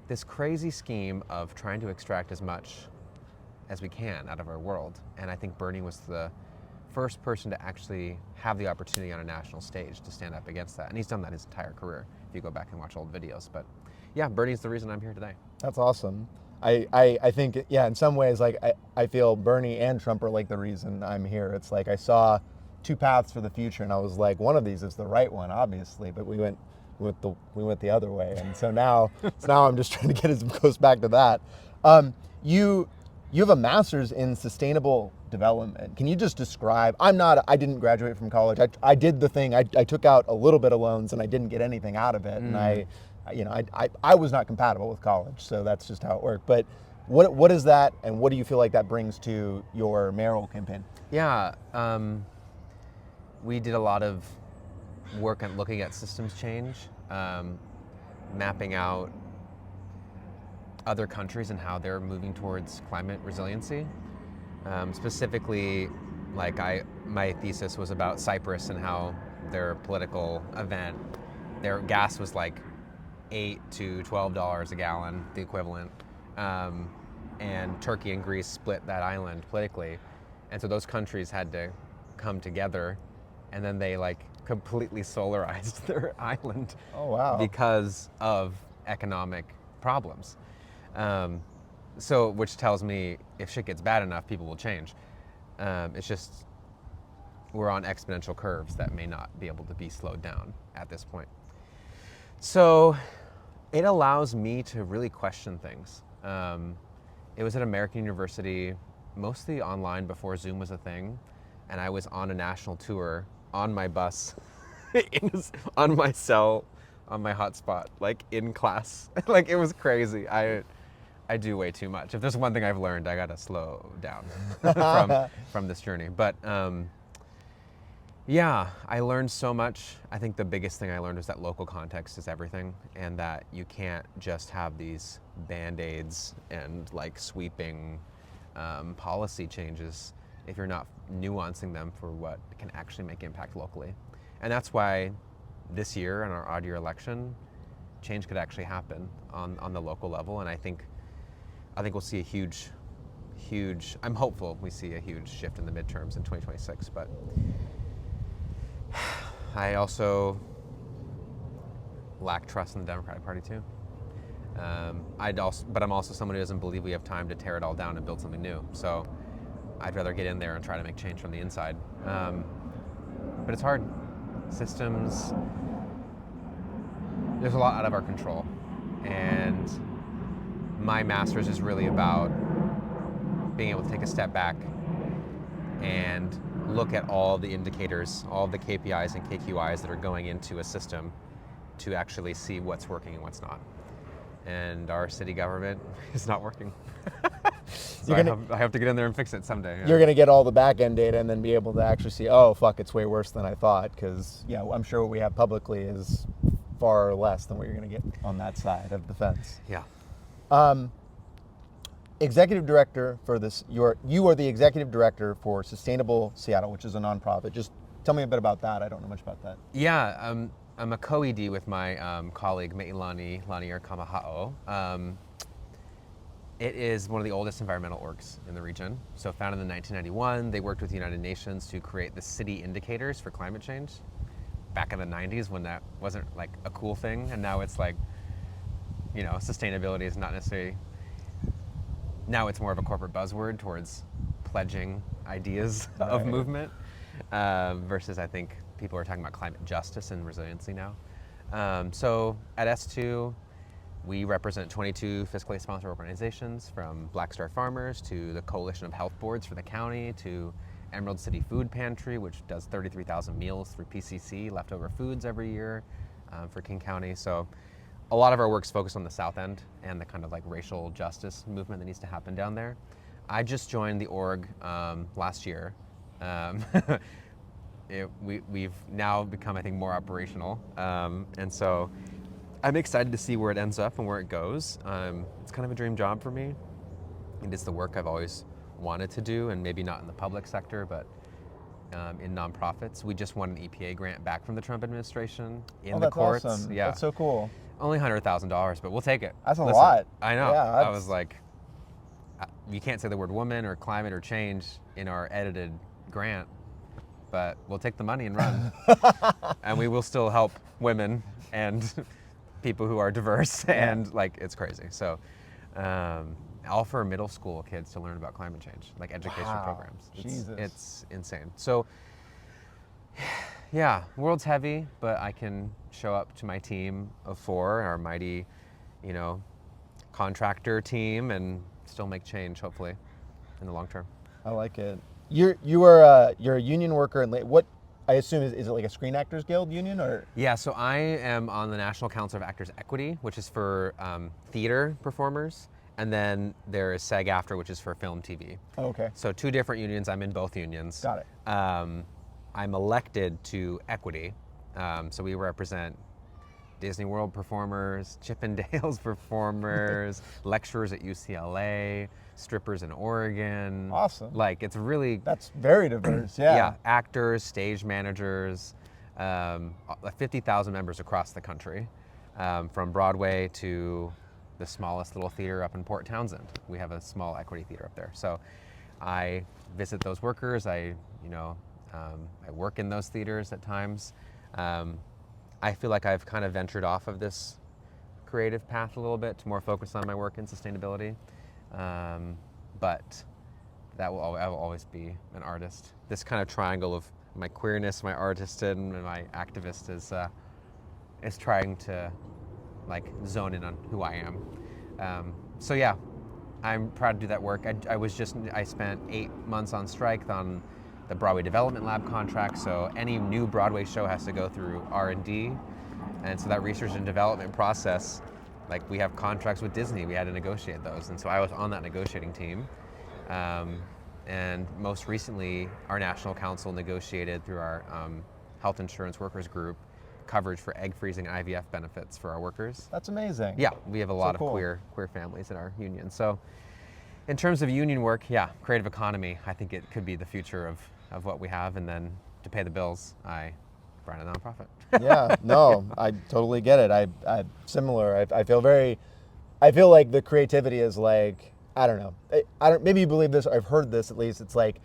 this crazy scheme of trying to extract as much as we can out of our world. And I think Bernie was the first person to actually have the opportunity on a national stage to stand up against that. And he's done that his entire career, if you go back and watch old videos. But yeah, Bernie's the reason I'm here today. That's awesome. I think, yeah, in some ways, like, I feel Bernie and Trump are like the reason I'm here. It's like I saw two paths for the future, and I was like, one of these is the right one, obviously, but we went the other way, and so now I'm just trying to get as close back to that. You have a master's in sustainable development. Can you just describe? I didn't graduate from college. I did the thing. I took out a little bit of loans, and I didn't get anything out of it, and I was not compatible with college, so that's just how it worked. But what is that, and what do you feel like that brings to your mayoral campaign? Yeah, we did a lot of work on looking at systems change, mapping out other countries and how they're moving towards climate resiliency. Specifically, like my thesis was about Cyprus and how their political event, their gas was like $8 to $12 a gallon, the equivalent, and Turkey and Greece split that island politically, and so those countries had to come together, and then they like completely solarized their island. Oh wow! Because of economic problems. So, which tells me if shit gets bad enough, people will change. It's just we're on exponential curves that may not be able to be slowed down at this point. So it allows me to really question things. It was at American University, mostly online before Zoom was a thing, and I was on a national tour on my bus, on my cell, on my hotspot, like in class. Like it was crazy. I do way too much. If there's one thing I've learned, I gotta slow down from this journey. But yeah, I learned so much. I think the biggest thing I learned was that local context is everything, and that you can't just have these band-aids and like sweeping policy changes if you're not nuancing them for what can actually make impact locally. And that's why this year in our odd year election, change could actually happen on the local level. And I think we'll see a huge, I'm hopeful we see a huge shift in the midterms in 2026, but I also lack trust in the Democratic Party too. But I'm also someone who doesn't believe we have time to tear it all down and build something new. So I'd rather get in there and try to make change from the inside. But it's hard. Systems, there's a lot out of our control. And my master's is really about being able to take a step back and look at all the indicators, all the KPIs and KQIs that are going into a system to actually see what's working and what's not. And our city government is not working. So I have to get in there and fix it someday. Yeah. You're going to get all the back end data and then be able to actually see, oh, fuck, it's way worse than I thought. Because, yeah, I'm sure what we have publicly is far less than what you're going to get on that side of the fence. Yeah. Executive director for this, you are the executive director for Sustainable Seattle, which is a nonprofit. Just tell me a bit about that. I don't know much about that. Yeah, I'm a co-ED with my colleague Me'ilani Kamaha'o. It is one of the oldest environmental orgs in the region. So founded in 1991, they worked with the United Nations to create the city indicators for climate change back in the 90s when that wasn't like a cool thing. And now it's like, you know, sustainability is not necessarily, now it's more of a corporate buzzword towards pledging ideas of movement versus I think people are talking about climate justice and resiliency now. So at S2, we represent 22 fiscally sponsored organizations, from Black Star Farmers to the Coalition of Health Boards for the county to Emerald City Food Pantry, which does 33,000 meals through PCC, leftover foods every year for King County. So a lot of our work's focused on the South End and the kind of like racial justice movement that needs to happen down there. I just joined the org last year. We've now become, I think, more operational. And so I'm excited to see where it ends up and where it goes. It's kind of a dream job for me. It is the work I've always wanted to do, and maybe not in the public sector, but in nonprofits. We just won an EPA grant back from the Trump administration in the courts. Awesome. Yeah, That's so cool. only $100,000, but we'll take it. That's a Listen, lot. I know. Yeah, I was like, you can't say the word woman or climate or change in our edited grant, but we'll take the money and run. And we will still help women and people who are diverse, and like, it's crazy. So all for middle school kids to learn about climate change, like educational programs. It's insane. So yeah, world's heavy, but I can show up to my team of 4, our mighty, contractor team, and still make change, hopefully, in the long term. I like it. You're a union worker, and what I assume is it like a Screen Actors Guild union, or? Yeah, so I am on the National Council of Actors Equity, which is for theater performers, and then there is SAG-AFTRA, which is for film, TV. Oh, okay. So 2 different unions. I'm in both unions. Got it. I'm elected to Equity, so we represent Disney World performers, Chippendales performers, lecturers at UCLA, strippers in Oregon. Awesome. Like, it's really... That's very diverse, yeah. Yeah, actors, stage managers, 50,000 members across the country, from Broadway to the smallest little theater up in Port Townsend. We have a small Equity theater up there. So I visit those workers. I work in those theaters at times. I feel like I've kind of ventured off of this creative path a little bit to more focus on my work in sustainability. But I will always be an artist. This kind of triangle of my queerness, my artist, and my activist is trying to like zone in on who I am. So yeah, I'm proud to do that work. I spent 8 months on strike on the Broadway Development Lab contract, so any new Broadway show has to go through R&D, and so that research and development process, like, we have contracts with Disney, we had to negotiate those, and so I was on that negotiating team. And most recently, our National Council negotiated through our health insurance workers group coverage for egg freezing and IVF benefits for our workers. That's amazing. Yeah, we have a lot of queer families in our union. So in terms of union work, yeah, creative economy, I think it could be the future of what we have. And then to pay the bills, I run a nonprofit. Yeah, no, I totally get it. I'm similar. I feel like the creativity is like, I don't know. Maybe you believe this, I've heard this at least. It's like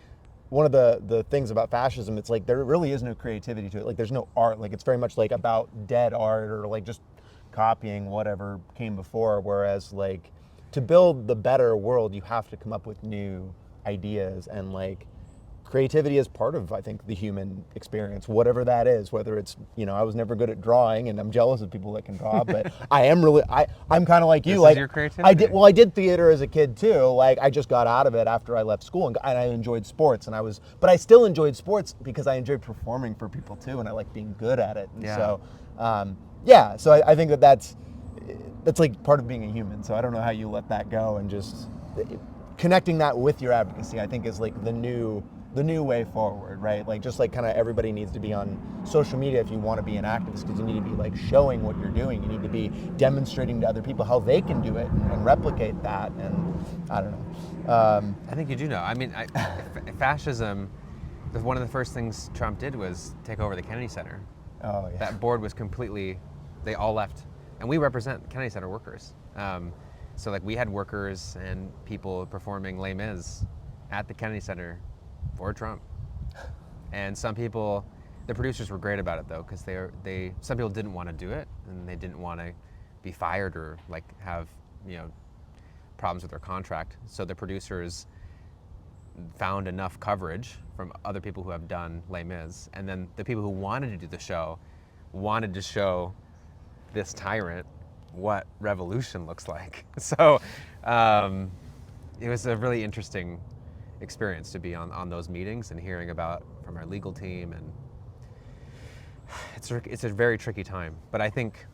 one of the things about fascism, it's like there really is no creativity to it. Like, there's no art. Like, it's very much like about dead art, or like just copying whatever came before. Whereas, like, to build the better world, you have to come up with new ideas, and like creativity is part of, I think, the human experience, whatever that is. Whether it's, I was never good at drawing, and I'm jealous of people that can draw, but I'm kind of like you. This like, is your creativity. I did theater as a kid too. Like, I just got out of it after I left school, and I enjoyed sports, but I still enjoyed sports because I enjoyed performing for people too, and I like being good at it. And so I think that's like part of being a human. So I don't know how you let that go, and just connecting that with your advocacy, I think, is like the new way forward, right? Like, just like kind of everybody needs to be on social media if you want to be an activist, because you need to be like showing what you're doing. You need to be demonstrating to other people how they can do it and replicate that. And I don't know. I think you do know. I mean, fascism, one of the first things Trump did was take over the Kennedy Center. Oh, yeah. That board was they all left. And we represent Kennedy Center workers. So like, we had workers and people performing Les Mis at the Kennedy Center for Trump. And some people, the producers were great about it though, because some people didn't want to do it, and they didn't want to be fired or like have problems with their contract. So the producers found enough coverage from other people who have done Les Mis, and then the people who wanted to do the show wanted to show this tyrant what revolution looks like. So it was a really interesting experience to be on those meetings and hearing about from our legal team, and it's a very tricky time. But I think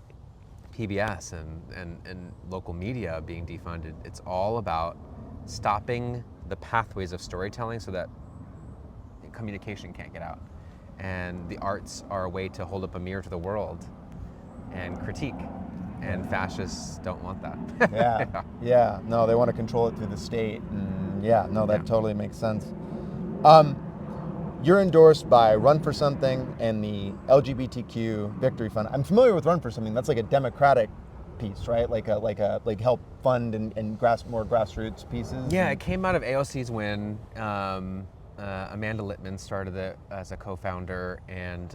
PBS and local media being defunded, it's all about stopping the pathways of storytelling so that communication can't get out. And the arts are a way to hold up a mirror to the world and critique. and fascists don't want that. Yeah. No, they want to control it through the state. And that totally makes sense. You're endorsed by Run for Something and the LGBTQ Victory Fund. I'm familiar with Run for Something. That's like a democratic piece, right? Like help fund and more grassroots pieces. Yeah, it came out of AOC's win. Amanda Littman started it as a co-founder, and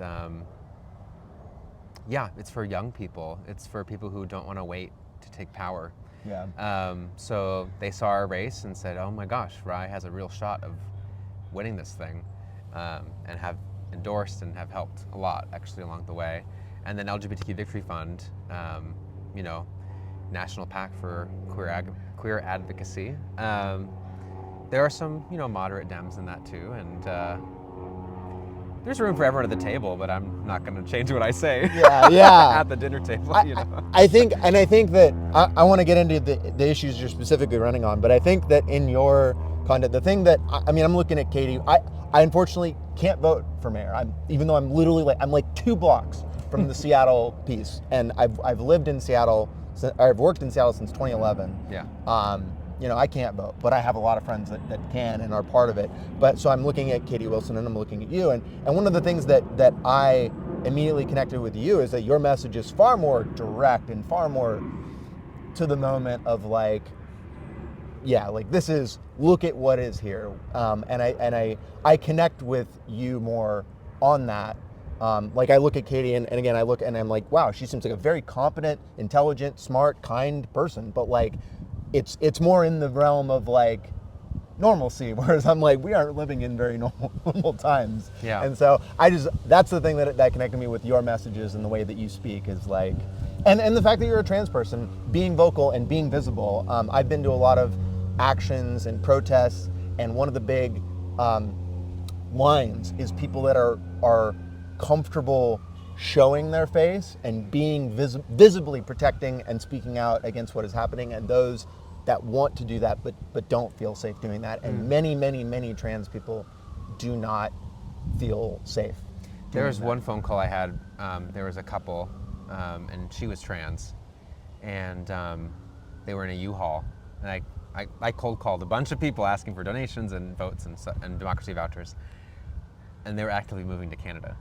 it's for young people. It's for people who don't want to wait to take power. Yeah. So they saw our race and said, "Oh my gosh, Ry has a real shot of winning this thing," and have endorsed and have helped a lot actually along the way. And then LGBTQ Victory Fund, National PAC for Queer Advocacy. There are some, moderate Dems in that too, and there's room for everyone at the table, but I'm not going to change what I say. Yeah. At the dinner table, I think that I want to get into the issues you're specifically running on, but I think that in your content, the thing that I'm looking at Katie. I unfortunately can't vote for mayor. Even though I'm literally I'm 2 blocks from the Seattle piece, and I've lived in Seattle. I've worked in Seattle since 2011. Yeah. I can't vote, but I have a lot of friends that can and are part of it. But so I'm looking at Katie Wilson and I'm looking at you, and one of the things that I immediately connected with you is that your message is far more direct and far more to the moment of this is, look at what is here, and I connect with you more on that. I look at Katie and again I look and I'm like, wow, she seems like a very competent, intelligent, smart, kind person, but it's more in the realm of normalcy, whereas I'm we aren't living in very normal times. Yeah. And so that's the thing that connected me with your messages and the way that you speak is and the fact that you're a trans person, being vocal and being visible. I've been to a lot of actions and protests, and one of the big lines is people that are comfortable showing their face and being visibly protecting and speaking out against what is happening, and those that want to do that but don't feel safe doing that. And many trans people do not feel safe. There was one phone call I had. There was a couple, and she was trans, and they were in a U-Haul, and I cold called a bunch of people asking for donations and votes and democracy vouchers, and they were actively moving to Canada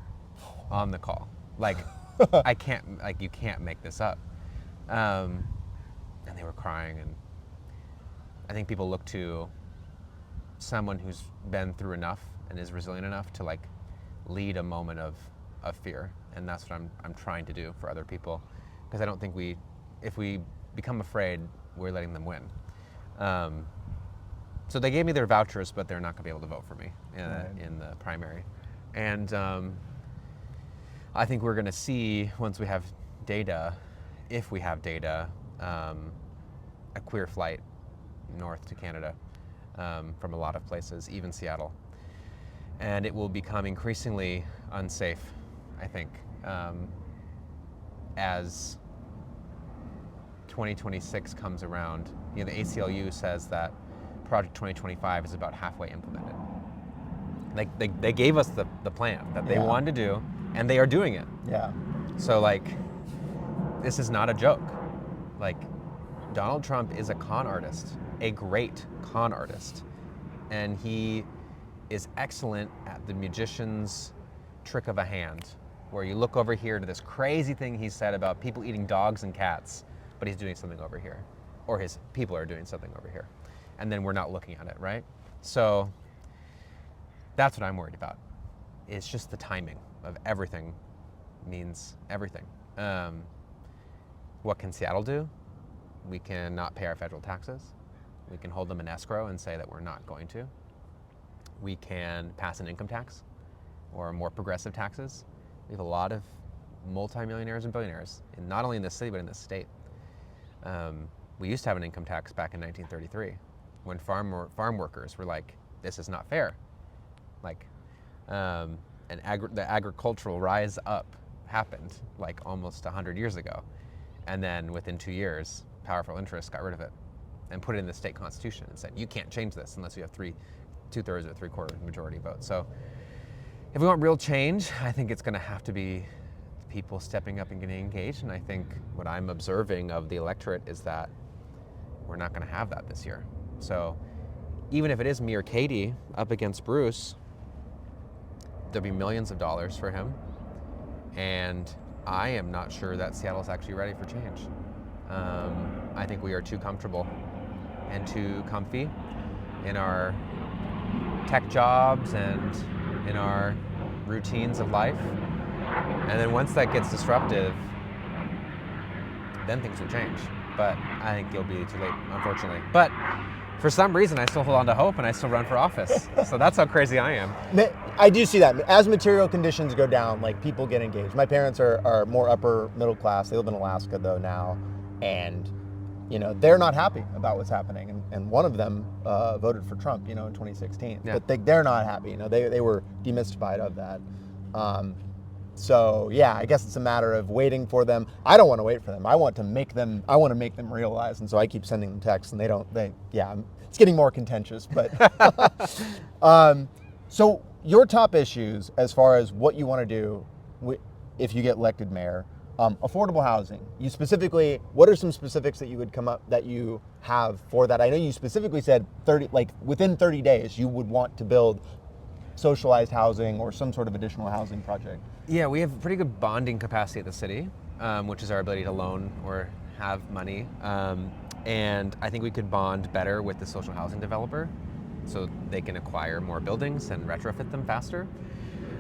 on the call. I can't, you can't make this up. And they were crying, and I think people look to someone who's been through enough and is resilient enough to lead a moment of fear, and that's what I'm trying to do for other people, because I don't think if we become afraid, we're letting them win. So they gave me their vouchers, but they're not going to be able to vote for me in the primary. And I think we're going to see, once we have data, if we have data, a queer flight north to Canada from a lot of places, even Seattle. And it will become increasingly unsafe, I think, as 2026 comes around. The ACLU says that Project 2025 is about halfway implemented. They gave us the plan that they wanted to do, and they are doing it. Yeah. So this is not a joke. Donald Trump is a con artist, a great con artist, and he is excellent at the magician's trick of a hand, where you look over here to this crazy thing he said about people eating dogs and cats, but he's doing something over here, or his people are doing something over here, and then we're not looking at it, right? So that's what I'm worried about. It's just the timing of everything means everything. What can Seattle do? We can not pay our federal taxes. We can hold them in escrow and say that we're not going to. We can pass an income tax or more progressive taxes. We have a lot of multimillionaires and billionaires, not only in this city, but in this state. We used to have an income tax back in 1933 when farm workers were like, this is not fair. The agricultural rise up happened almost 100 years ago. And then within 2 years, powerful interests got rid of it and put it in the state constitution and said, you can't change this unless you have 2/3 or 3/4 majority vote. So if we want real change, I think it's going to have to be people stepping up and getting engaged. And I think what I'm observing of the electorate is that we're not going to have that this year. So even if it is me or Katie up against Bruce, there'll be millions of dollars for him. And I am not sure that Seattle's actually ready for change. I think we are too comfortable and too comfy in our tech jobs and in our routines of life. And then once that gets disruptive, then things will change. But I think it'll be too late, unfortunately. But for some reason, I still hold on to hope and I still run for office. So that's how crazy I am. I do see that. As material conditions go down, like, people get engaged. My parents are more upper middle class. They live in Alaska though now, and you know, they're not happy about what's happening. And one of them voted for Trump, you know, in 2016. Yeah. But they're not happy. You know, they were demystified of that. So yeah, I guess it's a matter of waiting for them. I don't want to wait for them. I want to make them realize. And so I keep sending them texts, and it's getting more contentious. But so your top issues as far as what you want to do if you get elected mayor, affordable housing. You specifically, what are some specifics that you would come up that you have for that? I know you specifically said within 30 days you would want to build socialized housing or some sort of additional housing project. Yeah, we have pretty good bonding capacity at the city, which is our ability to loan or have money. And I think we could bond better with the social housing developer so they can acquire more buildings and retrofit them faster.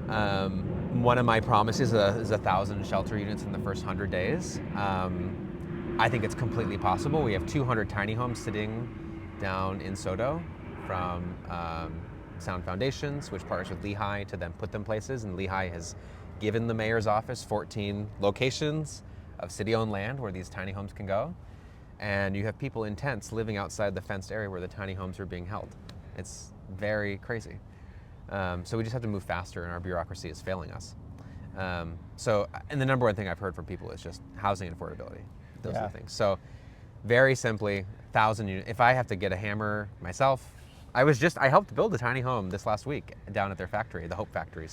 One of my promises is 1,000 shelter units in the first 100 days. I think it's completely possible. We have 200 tiny homes sitting down in Sodo from Sound Foundations, which partners with Lehigh to then put them places. And Lehigh has given the mayor's office 14 locations of city-owned land where these tiny homes can go. And you have people in tents living outside the fenced area where the tiny homes are being held. It's very crazy. So we just have to move faster, and our bureaucracy is failing us. And the number one thing I've heard from people is just housing and affordability. Those are the things. So very simply, 1,000 units. If I have to get a hammer myself, I helped build a tiny home this last week down at their factory, the Hope Factory.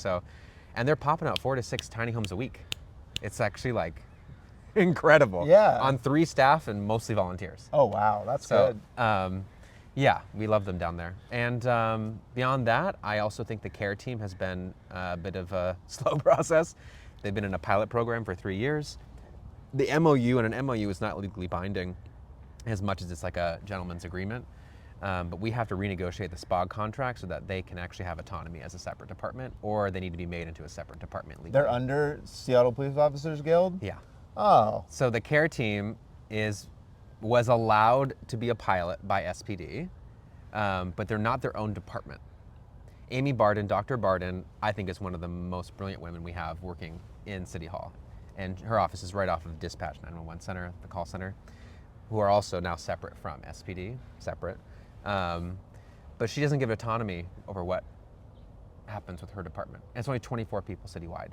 And they're popping out 4 to 6 tiny homes a week. It's actually like incredible. Yeah. On 3 staff and mostly volunteers. Oh wow, that's good. Yeah, we love them down there. And beyond that, I also think the CARE team has been a bit of a slow process. They've been in a pilot program for 3 years. The MOU, and an MOU is not legally binding as much as it's like a gentleman's agreement. But we have to renegotiate the SPOG contract so that they can actually have autonomy as a separate department, or they need to be made into a separate department legally. They're under Seattle Police Officers Guild? Yeah. Oh. So the CARE team was allowed to be a pilot by SPD, but they're not their own department. Amy Barden, Dr. Barden, I think is one of the most brilliant women we have working in City Hall. And her office is right off of Dispatch 911 Center, the call center, who are also now separate from SPD, separate. But she doesn't give autonomy over what happens with her department. And it's only 24 people citywide.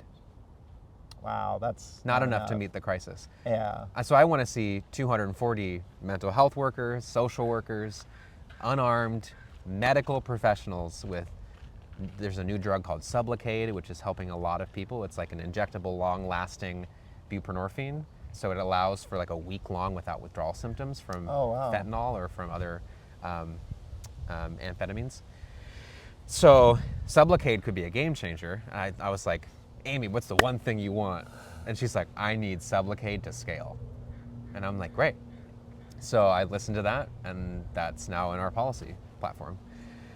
Wow, that's not enough to meet the crisis. Yeah. So I want to see 240 mental health workers, social workers, unarmed medical professionals there's a new drug called Sublocade, which is helping a lot of people. It's like an injectable, long-lasting buprenorphine. So it allows for like a week long without withdrawal symptoms from fentanyl or from other amphetamines. So Sublocade could be a game changer. And I was like, Amy, what's the one thing you want? And she's like, I need Sublocade to scale. And I'm like, great. So I listened to that, and that's now in our policy platform.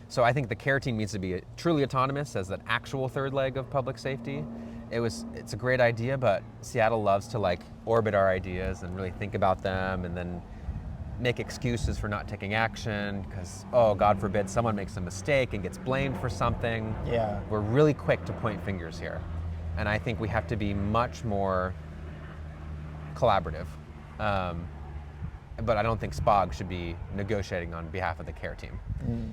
So I think the CARE team needs to be truly autonomous as an actual third leg of public safety. It's a great idea, but Seattle loves to like orbit our ideas and really think about them and then make excuses for not taking action because, oh, God forbid, someone makes a mistake and gets blamed for something. Yeah. We're really quick to point fingers here. And I think we have to be much more collaborative. But I don't think SPOG should be negotiating on behalf of the CARE team.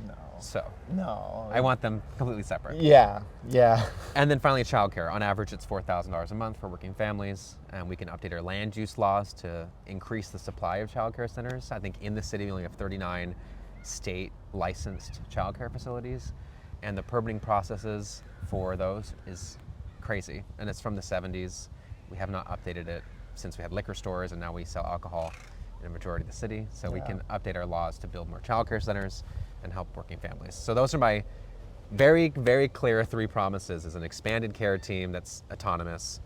No. So. No. I want them completely separate. Yeah, yeah. And then finally, childcare. On average, it's $4,000 a month for working families, and we can update our land use laws to increase the supply of childcare centers. I think in the city, we only have 39 state licensed childcare facilities, and the permitting processes for those is crazy, and it's from the 70s. We have not updated it since we had liquor stores, and now we sell alcohol in a majority of the city. So we can update our laws to build more childcare centers and help working families. So those are my very, very clear 3 promises: is an expanded care team that's autonomous,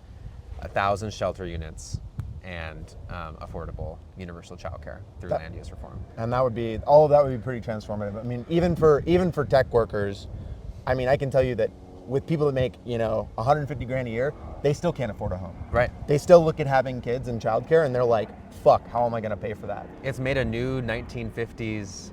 1,000 shelter units, and affordable universal childcare through land use reform. And that would be, all of that would be pretty transformative. I mean, even for tech workers, I mean, I can tell you that with people that make, 150 grand a year, they still can't afford a home. Right. They still look at having kids and childcare and they're like, fuck, how am I going to pay for that? It's made a new 1950s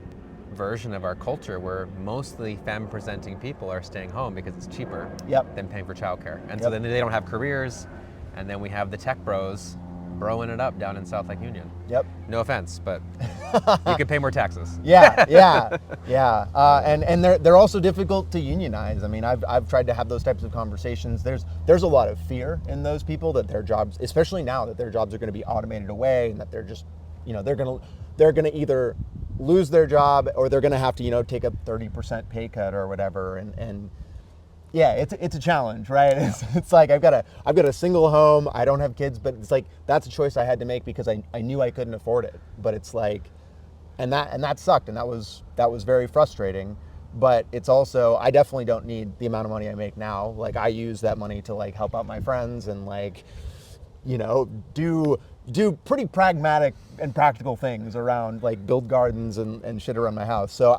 version of our culture where mostly femme-presenting people are staying home because it's cheaper than paying for childcare. And so then they don't have careers, and then we have the tech bros broing it up down in South Lake Union. Yep. No offense, but you could pay more taxes. Yeah. And they're also difficult to unionize. I mean, I've tried to have those types of conversations. There's a lot of fear in those people that their jobs, especially now that their jobs are going to be automated away, and that they're just, they're going to either lose their job or they're going to have to, take a 30% pay cut or whatever. And yeah, it's a challenge, right? It's like I've got a single home. I don't have kids, but it's like that's a choice I had to make because I knew I couldn't afford it. But it's like, and that sucked, and that was very frustrating. But it's also, I definitely don't need the amount of money I make now. Like, I use that money to like help out my friends and like, do pretty pragmatic and practical things around, like build gardens and shit around my house. So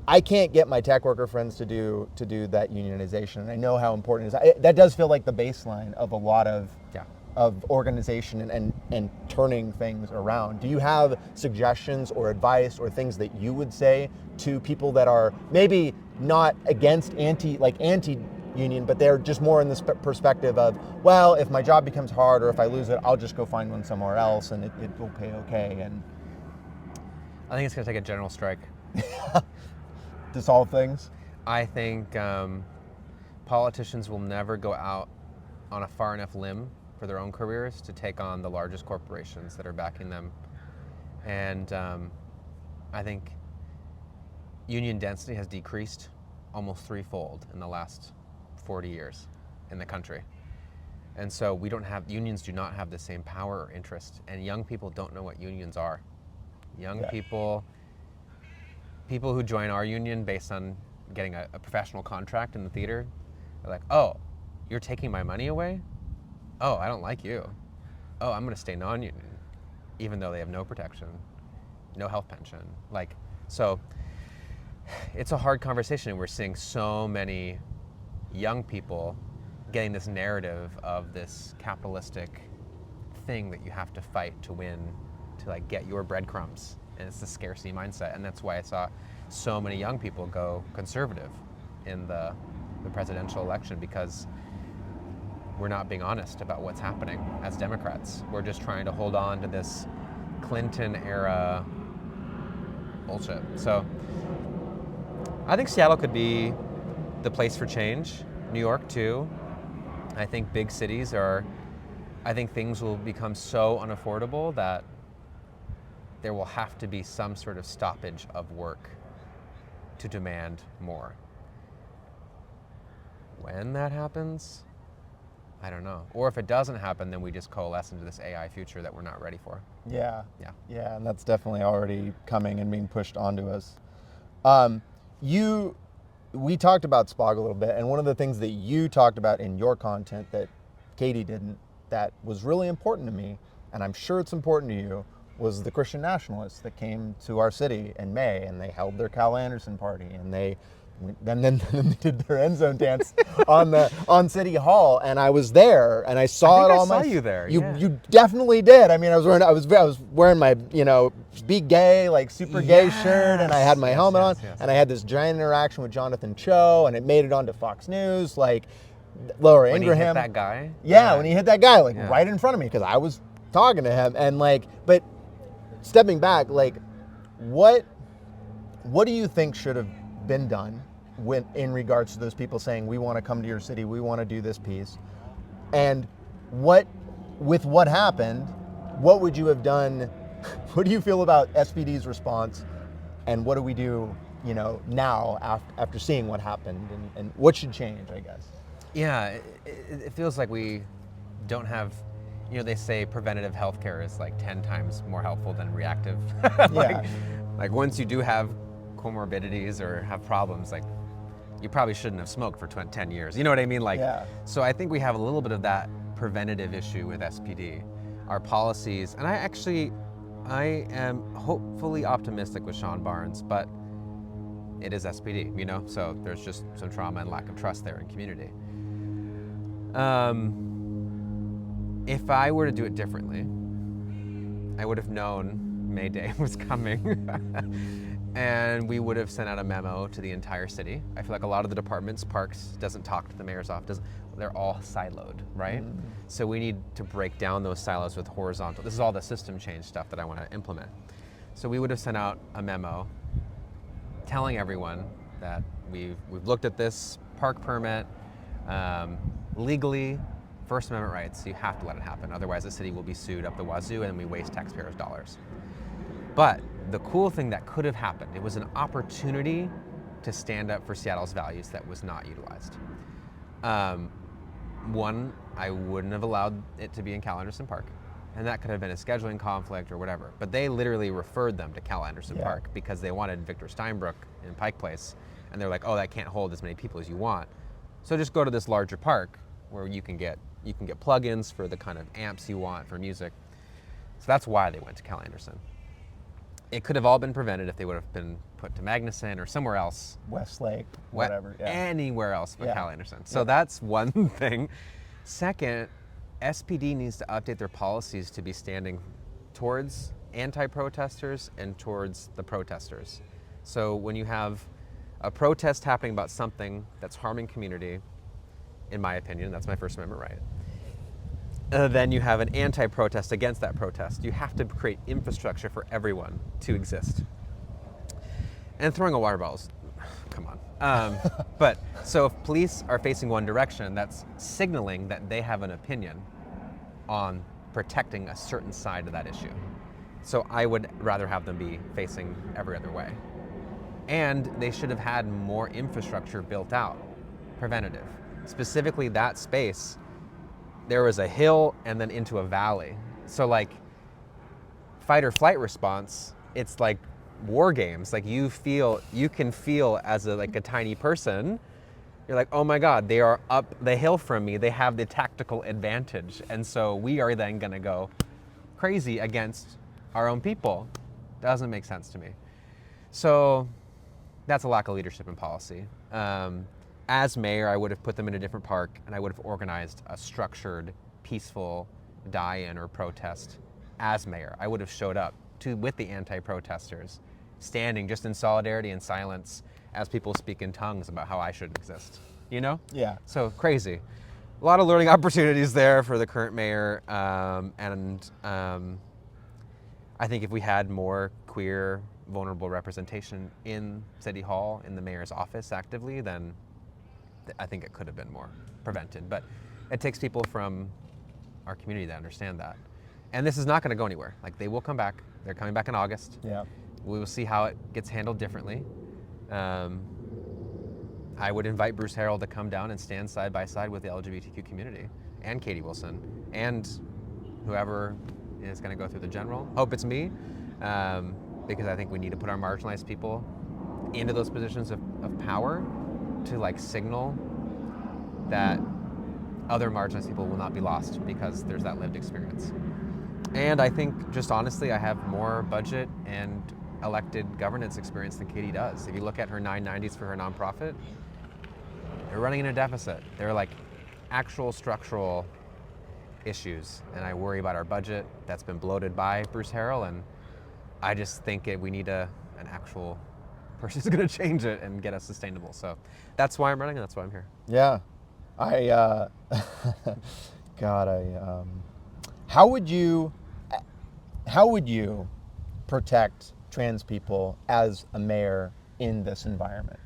I can't get my tech worker friends to do that unionization, and I know how important it is. That does feel like the baseline of a lot of organization and turning things around. Do you have suggestions or advice or things that you would say to people that are maybe not against anti-union, but they're just more in this perspective of, well, if my job becomes hard or if I lose it, I'll just go find one somewhere else and it will pay okay? And I think it's going to take a general strike. To solve things? I think politicians will never go out on a far enough limb for their own careers to take on the largest corporations that are backing them. And I think union density has decreased almost threefold in the last 40 years in the country. And so unions do not have the same power or interest, and young people don't know what unions are. People who join our union based on getting a professional contract in the theater are like, oh, you're taking my money away? Oh, I don't like you. Oh, I'm gonna stay non-union, even though they have no protection, no health pension. So it's a hard conversation, and we're seeing so many young people getting this narrative of this capitalistic thing that you have to fight to win, to like get your breadcrumbs. And it's the scarcity mindset, and that's why I saw so many young people go conservative in the presidential election, because we're not being honest about what's happening as Democrats. We're just trying to hold on to this Clinton-era bullshit. So I think Seattle could be the place for change. New York, too. I think big cities I think things will become so unaffordable that there will have to be some sort of stoppage of work to demand more. When that happens, I don't know. Or if it doesn't happen, then we just coalesce into this AI future that we're not ready for. Yeah, Yeah, and that's definitely already coming and being pushed onto us. We talked about SPOG a little bit, and one of the things that you talked about in your content that Katie didn't, that was really important to me, and I'm sure it's important to you, was the Christian Nationalists that came to our city in May, and they held their Cal Anderson party, and then they did their end zone dance on City Hall, and I was there, and I saw it all. I saw you there. You definitely did. I mean, I was wearing my be gay, like super gay shirt, and I had my helmet on, and I had this giant interaction with Jonathan Cho, and it made it onto Fox News, like Laura Ingraham. When he hit that guy? Yeah, when he hit that guy, right in front of me, because I was talking to him, and but stepping back, what do you think should have been done in regards to those people saying, we want to come to your city, we want to do this piece? And with what happened, what would you have done? What do you feel about SPD's response, and what do we do, now after seeing what happened, and what should change, I guess? Yeah, it feels like we don't have they say preventative healthcare is like 10 times more helpful than reactive. Yeah. Like once you do have comorbidities or have problems, like you probably shouldn't have smoked for 10 years. You know what I mean? Like, Yeah. So I think we have a little bit of that preventative issue with SPD. Our policies, and I am hopefully optimistic with Sean Barnes, but it is SPD, so there's just some trauma and lack of trust there in community. If I were to do it differently, I would have known May Day was coming and we would have sent out a memo to the entire city. I feel like a lot of the departments, parks, doesn't talk to the mayor's office. They're all siloed, right? So we need to break down those silos with horizontal. This is all the system change stuff that I want to implement. So we would have sent out a memo telling everyone that we've looked at this park permit legally. First Amendment rights, you have to let it happen. Otherwise the city will be sued up the wazoo and we waste taxpayers' dollars. But the cool thing that could have happened, it was an opportunity to stand up for Seattle's values that was not utilized. One, I wouldn't have allowed it to be in Cal Anderson Park. And that could have been a scheduling conflict or whatever. But they literally referred them to Cal Anderson Park because they wanted Victor Steinbrook in Pike Place. And they're like, oh, that can't hold as many people as you want. So just go to this larger park where you can get plugins for the kind of amps you want for music. So that's why they went to Cal Anderson. It could have all been prevented if they would have been put to Magnuson or somewhere else. Westlake, whatever. Anywhere else but Cal Anderson. So that's one thing. Second, SPD needs to update their policies to be standing towards anti-protesters and towards the protesters. So when you have a protest happening about something that's harming community, in my opinion, that's my First Amendment right, then you have an anti-protest against that protest. You have to create infrastructure for everyone to exist. And throwing a water bottle is, come on. But so if police are facing one direction, that's signaling that they have an opinion on protecting a certain side of that issue. So I would rather have them be facing every other way. And they should have had more infrastructure built out, preventative. Specifically that space, there was a hill and then into a valley. So like fight or flight response, it's like war games. Like you can feel as a tiny person, you're like, oh my God, they are up the hill from me. They have the tactical advantage. And so we are then gonna go crazy against our own people. Doesn't make sense to me. So that's a lack of leadership and policy. As mayor, I would have put them in a different park and I would have organized a structured, peaceful die-in or protest as mayor. I would have showed up with the anti-protesters, standing just in solidarity and silence as people speak in tongues about how I shouldn't exist, Yeah. So crazy. A lot of learning opportunities there for the current mayor. And I think if we had more queer, vulnerable representation in City Hall, in the mayor's office actively, then I think it could have been more prevented. But it takes people from our community to understand that. And this is not going to go anywhere. Like, they will come back. They're coming back in August. Yeah. We will see how it gets handled differently. I would invite Bruce Harrell to come down and stand side by side with the LGBTQ community and Katie Wilson and whoever is going to go through the general. Hope it's me, because I think we need to put our marginalized people into those positions of power to signal that other marginalized people will not be lost because there's that lived experience. And I think, just honestly, I have more budget and elected governance experience than Katie does. If you look at her 990s for her nonprofit, they're running in a deficit. They're actual structural issues. And I worry about our budget that's been bloated by Bruce Harrell. And I just think we need an actual person who's going to change it and get us sustainable. So that's why I'm running and that's why I'm here. Yeah. How would you protect trans people as a mayor in this environment?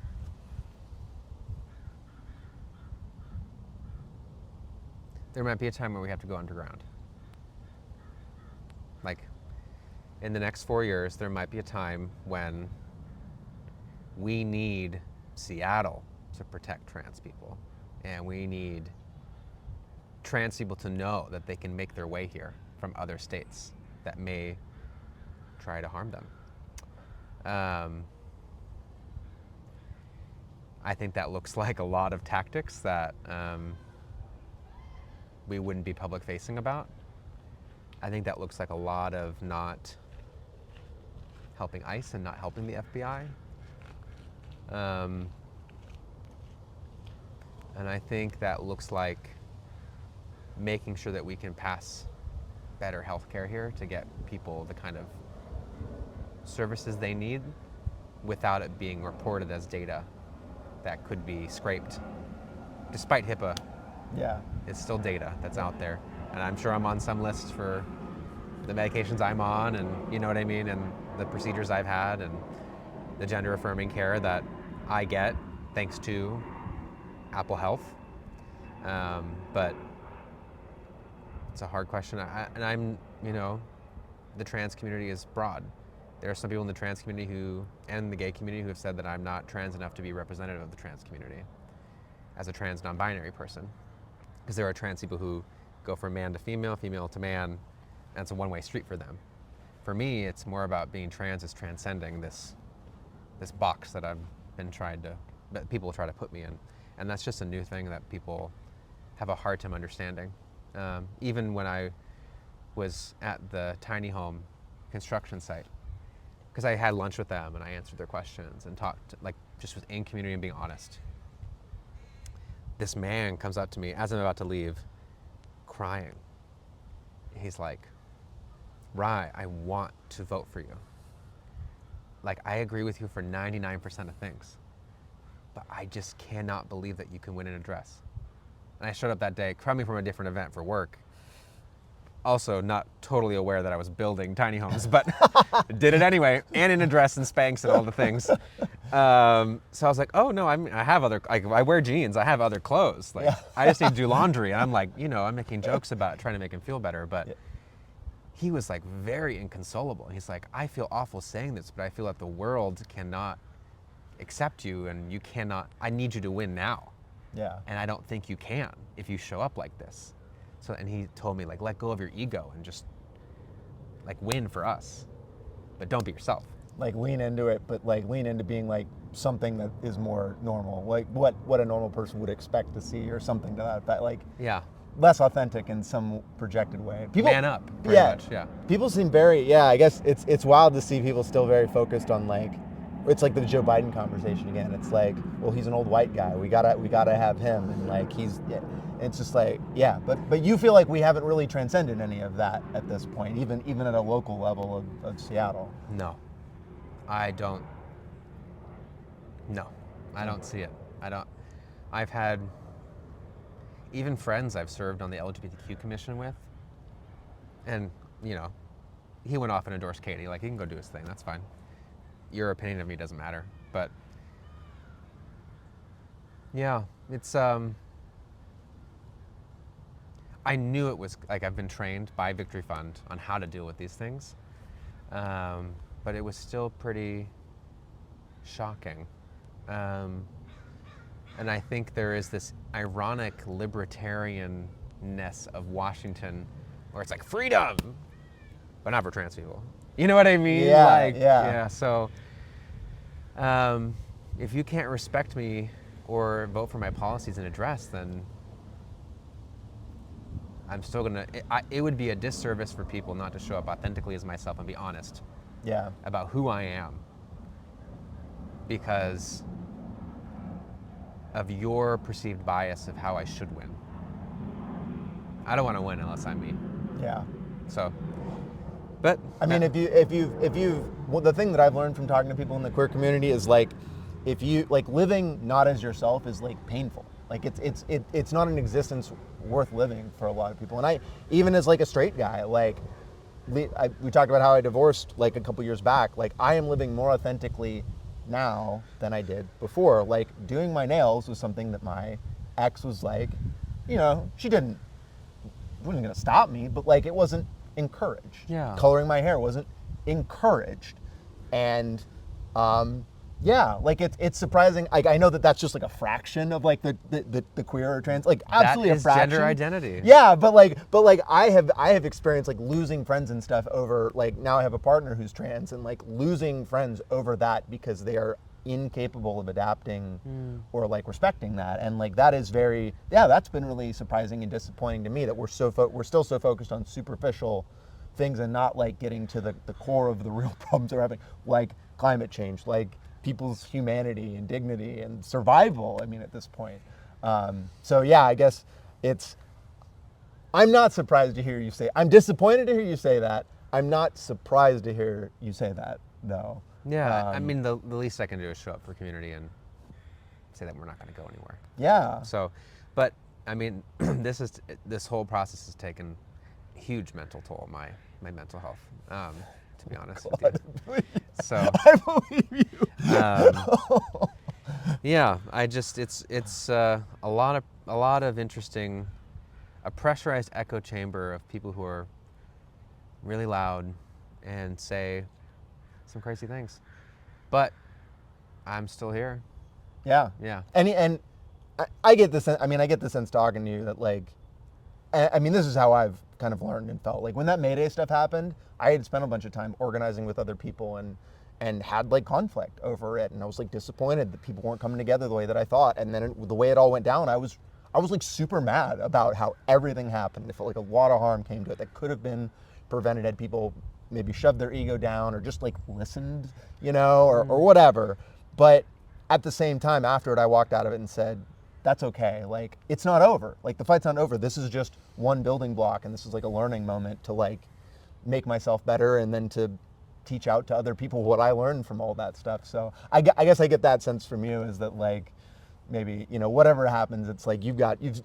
There might be a time where we have to go underground. In the next 4 years, there might be a time when we need Seattle to protect trans people. And we need trans people to know that they can make their way here from other states that may try to harm them. I think that looks like a lot of tactics that we wouldn't be public facing about. I think that looks like a lot of not helping ICE and not helping the FBI. And I think that looks like making sure that we can pass better healthcare here to get people the kind of services they need without it being reported as data that could be scraped. Despite HIPAA, Yeah. it's still data that's out there. And I'm sure I'm on some list for the medications I'm on, and you know what I mean, and the procedures I've had, and the gender affirming care that I get thanks to Apple Health. But it's a hard question. And I'm, you know, the trans community is broad. There are some people in the trans community and the gay community who have said that I'm not trans enough to be representative of the trans community as a trans non-binary person. Because there are trans people who go from man to female, female to man, and it's a one-way street for them. For me, it's more about being trans as transcending this box that that people try to put me in. And that's just a new thing that people have a hard time understanding. Even when I was at the tiny home construction site, because I had lunch with them and I answered their questions and talked, like, just was in community and being honest. This man comes up to me as I'm about to leave, crying. He's like, Ry, I want to vote for you. Like, I agree with you for 99% of things, but I just cannot believe that you can win an address. And I showed up that day, coming from a different event for work, also not totally aware that I was building tiny homes, but did it anyway, and in a dress and Spanx and all the things. So I was like, oh no, I have other, I wear jeans, I have other clothes. Like, I just need to do laundry. And I'm like, you know, I'm making jokes about trying to make him feel better, but he was like very inconsolable. He's like, I feel awful saying this, but I feel that the world cannot accept you, and you cannot, I need you to win now. Yeah. And I don't think you can if you show up like this. So, and he told me, like, let go of your ego and just, like, win for us, but don't be yourself. Like, lean into it, but like lean into being like something that is more normal, like what a normal person would expect to see, or something to that effect. Like, Yeah. less authentic in some projected way. People, Man up, pretty much, yeah. People seem very, I guess it's wild to see people still very focused on, like, it's like the Joe Biden conversation again. It's like, well, he's an old white guy. We gotta have him, and like it's just like, but you feel like we haven't really transcended any of that at this point, even at a local level of Seattle. No, I don't. No, I don't see it. I've had even friends I've served on the LGBTQ commission with, and, you know, he went off and endorsed Katie. Like, he can go do his thing. That's fine. Your opinion of me doesn't matter. But yeah, it's I knew it was, like, I've been trained by Victory Fund on how to deal with these things, but it was still pretty shocking. And I think there is this ironic libertarianness of Washington where it's like, freedom, but not for trans people. You know what I mean? Yeah. So if you can't respect me or vote for my policies and address, then I'm still gonna, it would be a disservice for people not to show up authentically as myself and be honest about who I am because of your perceived bias of how I should win. I don't want to win unless I'm me. Yeah. So, but I mean, if you've well, the thing that I've learned from talking to people in the queer community is, like, if you, like, living not as yourself is, like, painful. Like, it's not an existence worth living for a lot of people. And I, even as, like, a straight guy, like, we talked about how I divorced, like, a couple years back. Like, I am living more authentically now than I did before. Like, doing my nails was something that my ex was like, you know, she wasn't gonna stop me, but, like, it wasn't encouraged. Yeah. Coloring my hair wasn't encouraged. And Yeah, like it's surprising. Like I know that that's just like a fraction of like the queer or trans, like absolutely That is a fraction. gender identity. Yeah, but like I have experienced like losing friends and stuff over, like, now I have a partner who's trans, and like losing friends over that because they are incapable of adapting or like respecting that, and like that is very, yeah, that's been really surprising and disappointing to me that we're still so focused on superficial things and not like getting to the core of the real problems they're having, like climate change, like people's humanity and dignity and survival. I mean, at this point. So yeah, I guess I'm not surprised to hear you say, I'm disappointed to hear you say that. I'm not surprised to hear you say that, though. Yeah, I mean, the least I can do is show up for community and say that we're not going to go anywhere. Yeah. So, but I mean, this whole process has taken a huge mental toll on my mental health. To be honest with you. So I believe you. yeah, it's a lot of interesting, a pressurized echo chamber of people who are really loud and say some crazy things, but I'm still here. Yeah. Yeah. And I get the sense. I mean, I get the sense talking to you that, like, I mean, this is how I've kind of learned and felt. Like when that May Day stuff happened, I had spent a bunch of time organizing with other people and had like conflict over it, and I was like disappointed that people weren't coming together the way that I thought. And then the way it all went down, I was like super mad about how everything happened. It felt like a lot of harm came to it that could have been prevented had people maybe shoved their ego down or just like listened, you know, or whatever. But at the same time, after it, I walked out of it and said, that's okay. Like, it's not over. Like, the fight's not over. This is just one building block, and this is like a learning moment to like make myself better and then to teach out to other people what I learned from all that stuff. So I guess I get that sense from you, is that like maybe, you know, whatever happens, it's like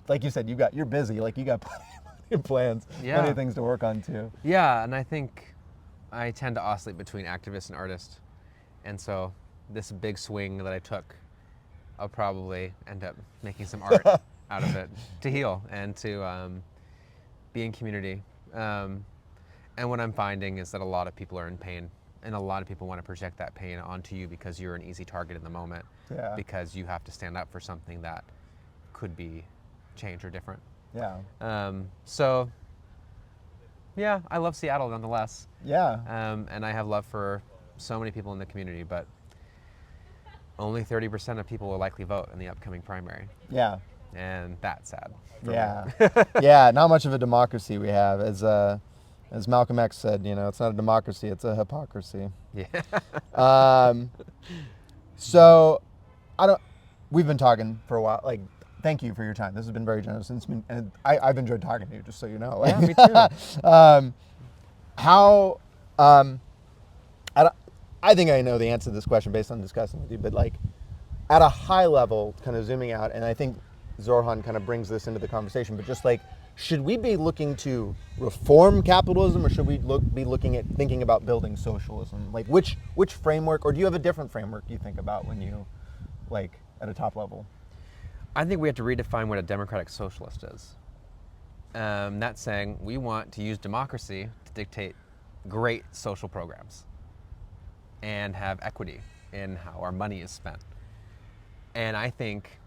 like you said, you're busy. Like you got plenty of plans, plenty of things to work on too. Yeah, and I think I tend to oscillate between activist and artist, and so this big swing that I took, I'll probably end up making some art out of it to heal and to be in community. And what I'm finding is that a lot of people are in pain, and a lot of people want to project that pain onto you because you're an easy target in the moment, because you have to stand up for something that could be change or different. Yeah. So, yeah, I love Seattle nonetheless. Yeah. And I have love for so many people in the community, but only 30% of people will likely vote in the upcoming primary. Yeah. And that's sad. Yeah. Yeah, not much of a democracy we have. As Malcolm X said, you know, it's not a democracy, it's a hypocrisy. Yeah. So, we've been talking for a while. Like, thank you for your time. This has been very generous, and I've enjoyed talking to you, just so you know. Yeah, me too. I think I know the answer to this question based on discussing with you, but like at a high level, kind of zooming out, and I think Zorhan kind of brings this into the conversation, but just like, should we be looking to reform capitalism, or should we be looking at thinking about building socialism? Like which framework, or do you have a different framework you think about when you, like, at a top level? I think we have to redefine what a democratic socialist is. That's saying we want to use democracy to dictate great social programs and have equity in how our money is spent. And I think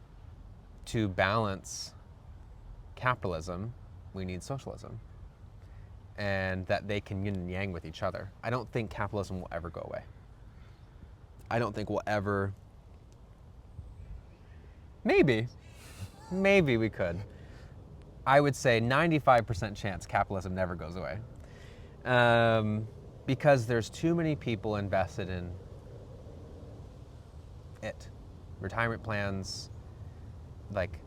to balance capitalism, we need socialism, and that they can yin and yang with each other. I don't think capitalism will ever go away. I don't think we'll ever, maybe we could. I would say 95% chance capitalism never goes away. Because there's too many people invested in it. Retirement plans, like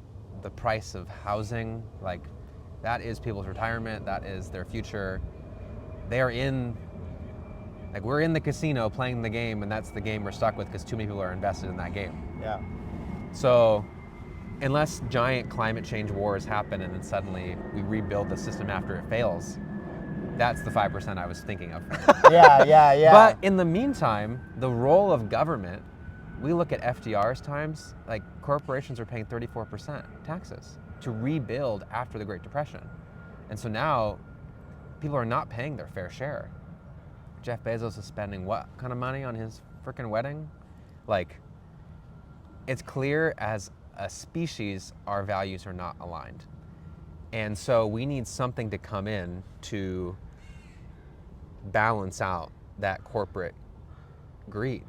the price of housing, like that is people's retirement, that is their future. They are in, like we're in the casino playing the game, and that's the game we're stuck with because too many people are invested in that game. Yeah. So unless giant climate change wars happen and then suddenly we rebuild the system after it fails, that's the 5% I was thinking of. Yeah. But in the meantime, the role of government, we look at FDR's times, like corporations are paying 34% taxes to rebuild after the Great Depression. And so now people are not paying their fair share. Jeff Bezos is spending what kind of money on his freaking wedding? Like, it's clear as a species, our values are not aligned. And so we need something to come in to balance out that corporate greed.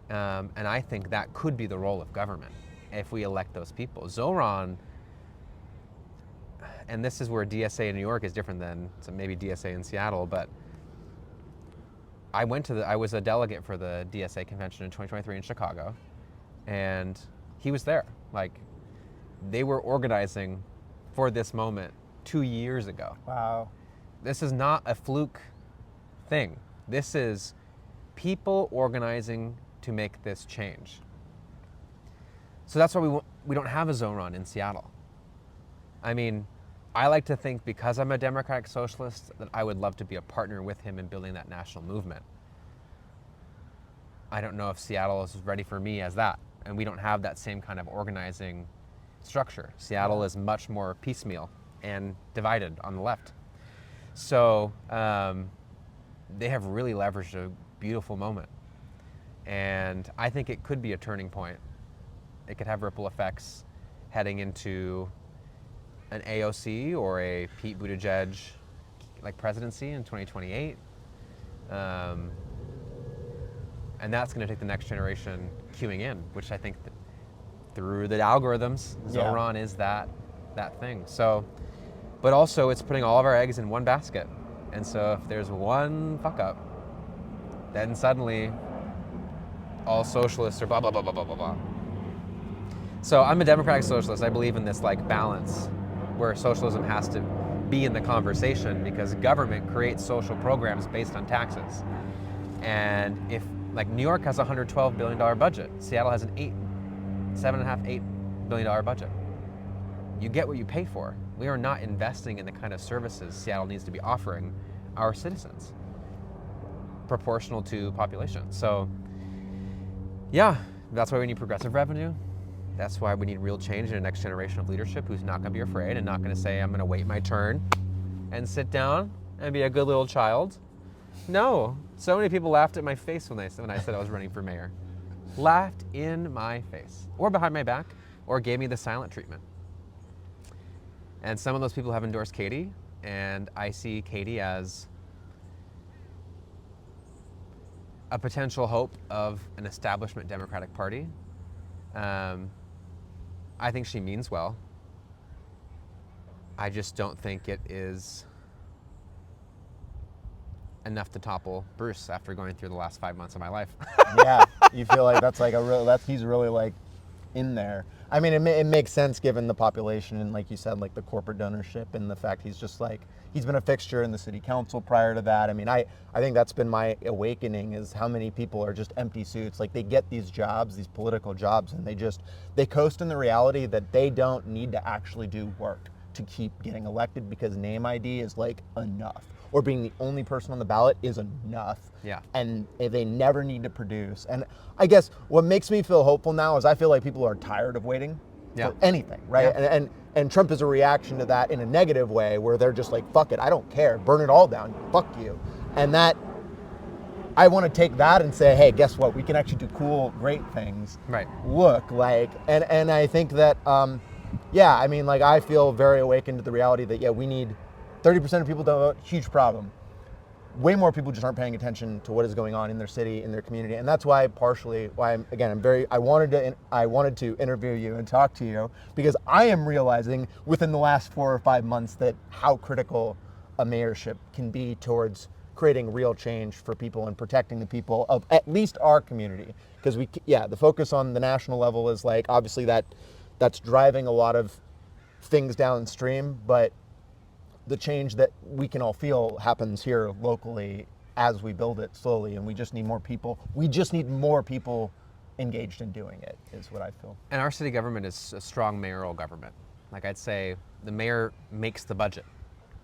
And I think that could be the role of government if we elect those people. Zoran, and this is where DSA in New York is different than maybe DSA in Seattle, but I was a delegate for the DSA convention in 2023 in Chicago, and he was there. Like, they were organizing for this moment 2 years ago. Wow. This is not a fluke thing. This is people organizing to make this change. So that's why we don't have a Zoran in Seattle. I mean, I like to think, because I'm a democratic socialist, that I would love to be a partner with him in building that national movement. I don't know if Seattle is ready for me as that, and we don't have that same kind of organizing structure. Seattle is much more piecemeal and divided on the left. So they have really leveraged a beautiful moment. And I think it could be a turning point. It could have ripple effects heading into an AOC or a Pete Buttigieg like presidency in 2028. And that's going to take the next generation queuing in, which I think through the algorithms, Zoran is that thing. So, but also it's putting all of our eggs in one basket. And so if there's one fuck up, then suddenly all socialists are blah, blah, blah, blah, blah, blah, blah. So I'm a democratic socialist. I believe in this like balance where socialism has to be in the conversation, because government creates social programs based on taxes. And if, like, New York has a $112 billion budget, Seattle has an $8 billion budget. You get what you pay for. We are not investing in the kind of services Seattle needs to be offering our citizens, proportional to population. So yeah, that's why we need progressive revenue. That's why we need real change in the next generation of leadership who's not going to be afraid and not going to say, I'm going to wait my turn and sit down and be a good little child. No. So many people laughed at my face when I said I was running for mayor. Laughed in my face, or behind my back, or gave me the silent treatment. And some of those people have endorsed Katie, and I see Katie as a potential hope of an establishment Democratic Party. I think she means well. I just don't think it is enough to topple Bruce after going through the last 5 months of my life. Yeah, you feel like that's like he's really like in there. I mean, it makes sense given the population and, like you said, like the corporate donorship and the fact he's just like, he's been a fixture in the city council prior to that. I mean, I think that's been my awakening, is how many people are just empty suits. Like, they get these jobs, these political jobs, and they coast in the reality that they don't need to actually do work to keep getting elected, because name ID is like enough, or being the only person on the ballot is enough. Yeah. And they never need to produce. And I guess what makes me feel hopeful now is I feel like people are tired of waiting for anything, right? Yeah. And Trump is a reaction to that in a negative way, where they're just like, fuck it, I don't care, burn it all down, fuck you. And that, I want to take that and say, hey, guess what? We can actually do cool, great things. Right. Look, like, and I think that, yeah, I mean, like, I feel very awakened to the reality that, yeah, we need 30% of people to vote, huge problem. Way more people just aren't paying attention to what is going on in their city, in their community, and that's why I wanted to interview you and talk to you, because I am realizing within the last 4 or 5 months that how critical a mayorship can be towards creating real change for people and protecting the people of at least our community. Because the focus on the national level is like, obviously that's driving a lot of things downstream, but the change that we can all feel happens here locally as we build it slowly, and we just need more people. We just need more people engaged in doing it, is what I feel. And our city government is a strong mayoral government. Like, I'd say the mayor makes the budget.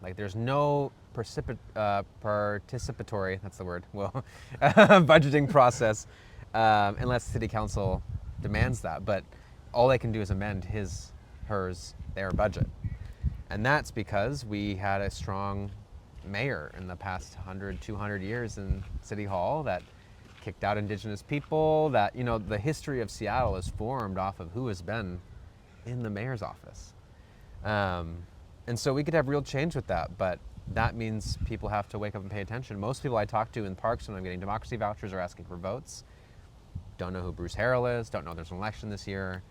Like, there's no participatory, that's the word, well, budgeting process, unless city council demands that. But all they can do is amend their budget. And that's because we had a strong mayor in the past 100, 200 years in City Hall that kicked out Indigenous people, that, you know, the history of Seattle is formed off of who has been in the mayor's office. And so we could have real change with that, but that means people have to wake up and pay attention. Most people I talk to in parks when I'm getting democracy vouchers or asking for votes don't know who Bruce Harrell is, don't know there's an election this year.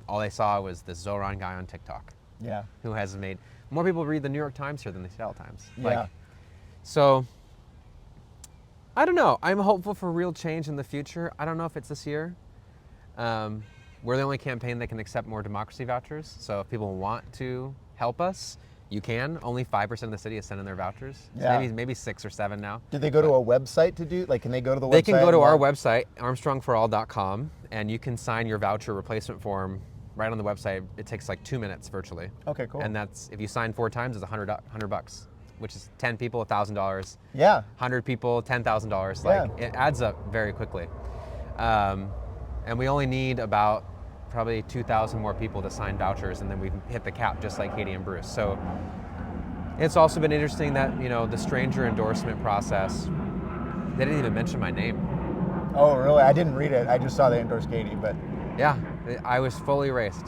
All they saw was this Zoran guy on TikTok. Yeah. Who has made more people read the New York Times here than the Seattle Times. Yeah. So, I don't know. I'm hopeful for real change in the future. I don't know if it's this year. We're the only campaign that can accept more democracy vouchers. So if people want to help us, you can. Only 5% of the city is sending their vouchers. Yeah. So maybe 6 or 7 now. Did they go to a website to do, like, can they go to the website? They can go to our website, armstrongforall.com, and you can sign your voucher replacement form right on the website. It takes like 2 minutes virtually. Okay, cool. And that's, if you sign 4 times, it's $100, which is 10 people, $1,000. Yeah. 100 people, $10,000. Yeah. Like, it adds up very quickly. And we only need about probably 2,000 more people to sign vouchers, and then we've hit the cap just like Katie and Bruce. So it's also been interesting that, you know, the stranger endorsement process, they didn't even mention my name. Oh, really? I didn't read it. I just saw they endorsed Katie, but. Yeah, I was fully erased.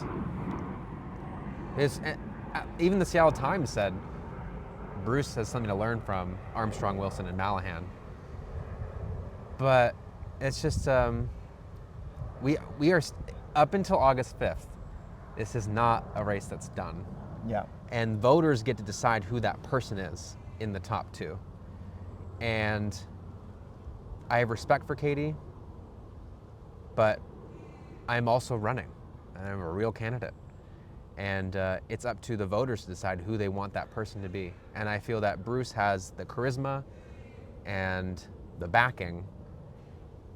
Even the Seattle Times said Bruce has something to learn from Armstrong, Wilson, and Malahan. But it's just, we are, up until August 5th, this is not a race that's done. Yeah. And voters get to decide who that person is in the top 2. And I have respect for Katie, but I'm also running. I'm a real candidate. And it's up to the voters to decide who they want that person to be. And I feel that Bruce has the charisma and the backing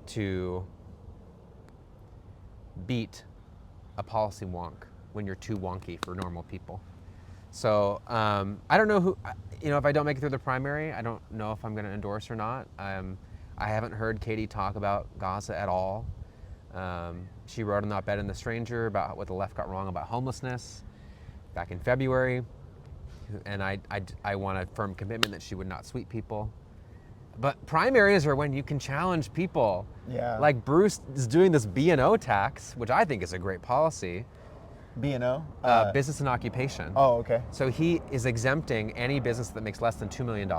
to beat a policy wonk when you're too wonky for normal people. So I don't know who, you know, if I don't make it through the primary, I don't know if I'm going to endorse or not. I haven't heard Katie talk about Gaza at all. She wrote an op-ed in The Stranger about what the left got wrong about homelessness back in February. And I want a firm commitment that she would not sweep people. But primaries are when you can challenge people. Yeah. Like Bruce is doing this B&O tax, which I think is a great policy. B&O? Business and occupation. Oh, okay. So he is exempting any business that makes less than $2 million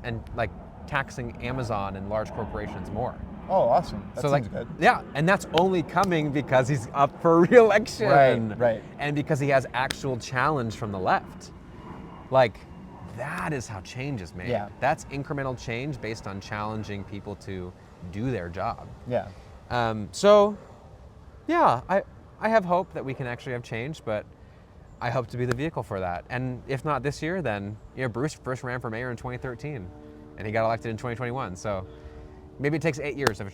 and like taxing Amazon and large corporations more. Oh, awesome. That so seems like, good. yeah, and that's only coming because he's up for re-election. Right. And because he has actual challenge from the left. Like, that is how change is made. Yeah. That's incremental change based on challenging people to do their job. Yeah. So, yeah, I have hope that we can actually have change, but I hope to be the vehicle for that. And if not this year, then, you know, Bruce first ran for mayor in 2013, and he got elected in 2021. So maybe it takes 8 years of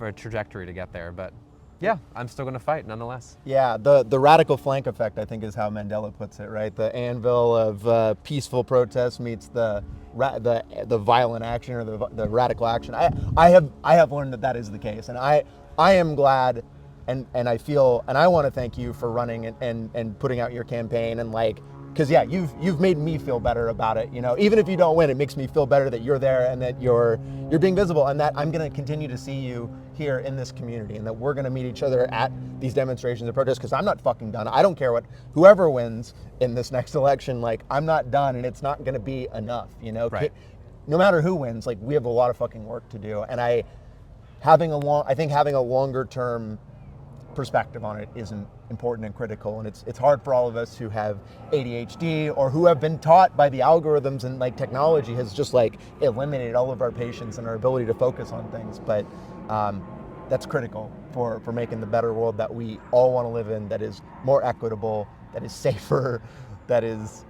a trajectory to get there, but yeah, I'm still going to fight nonetheless. Yeah, the radical flank effect, I think, is how Mandela puts it, right? The anvil of peaceful protest meets the violent action or the radical action. I have learned that is the case, and I am glad, and I feel, and I want to thank you for running and putting out your campaign, and like, because yeah, you've made me feel better about it. You know, even if you don't win, it makes me feel better that you're there and that you're being visible, and that I'm going to continue to see you here in this community, and that we're going to meet each other at these demonstrations and protests, because I'm not fucking done. I don't care whoever wins in this next election, like, I'm not done, and it's not going to be enough, you know? Right. No matter who wins, like, we have a lot of fucking work to do, and I think having a longer term perspective on it is important and critical, and it's hard for all of us who have ADHD or who have been taught by the algorithms, and like technology has just like eliminated all of our patience and our ability to focus on things, but that's critical for making the better world that we all want to live in, that is more equitable, that is safer, that is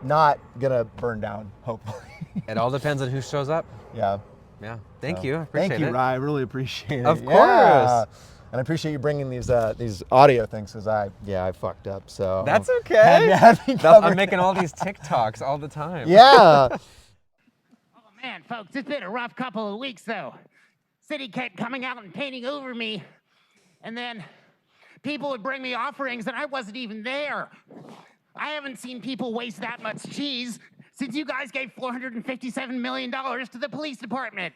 not gonna burn down, hopefully. It all depends on who shows up. Yeah. Thank you. I appreciate it. Thank you, Ry. I really appreciate it. Of course. Yeah. And I appreciate you bringing these audio things, because I fucked up. So that's okay. I'm making all these TikToks all the time. Yeah. Oh man, folks, it's been a rough couple of weeks though. City kept coming out and painting over me, and then people would bring me offerings and I wasn't even there. I haven't seen people waste that much cheese since you guys gave $457 million to the police department.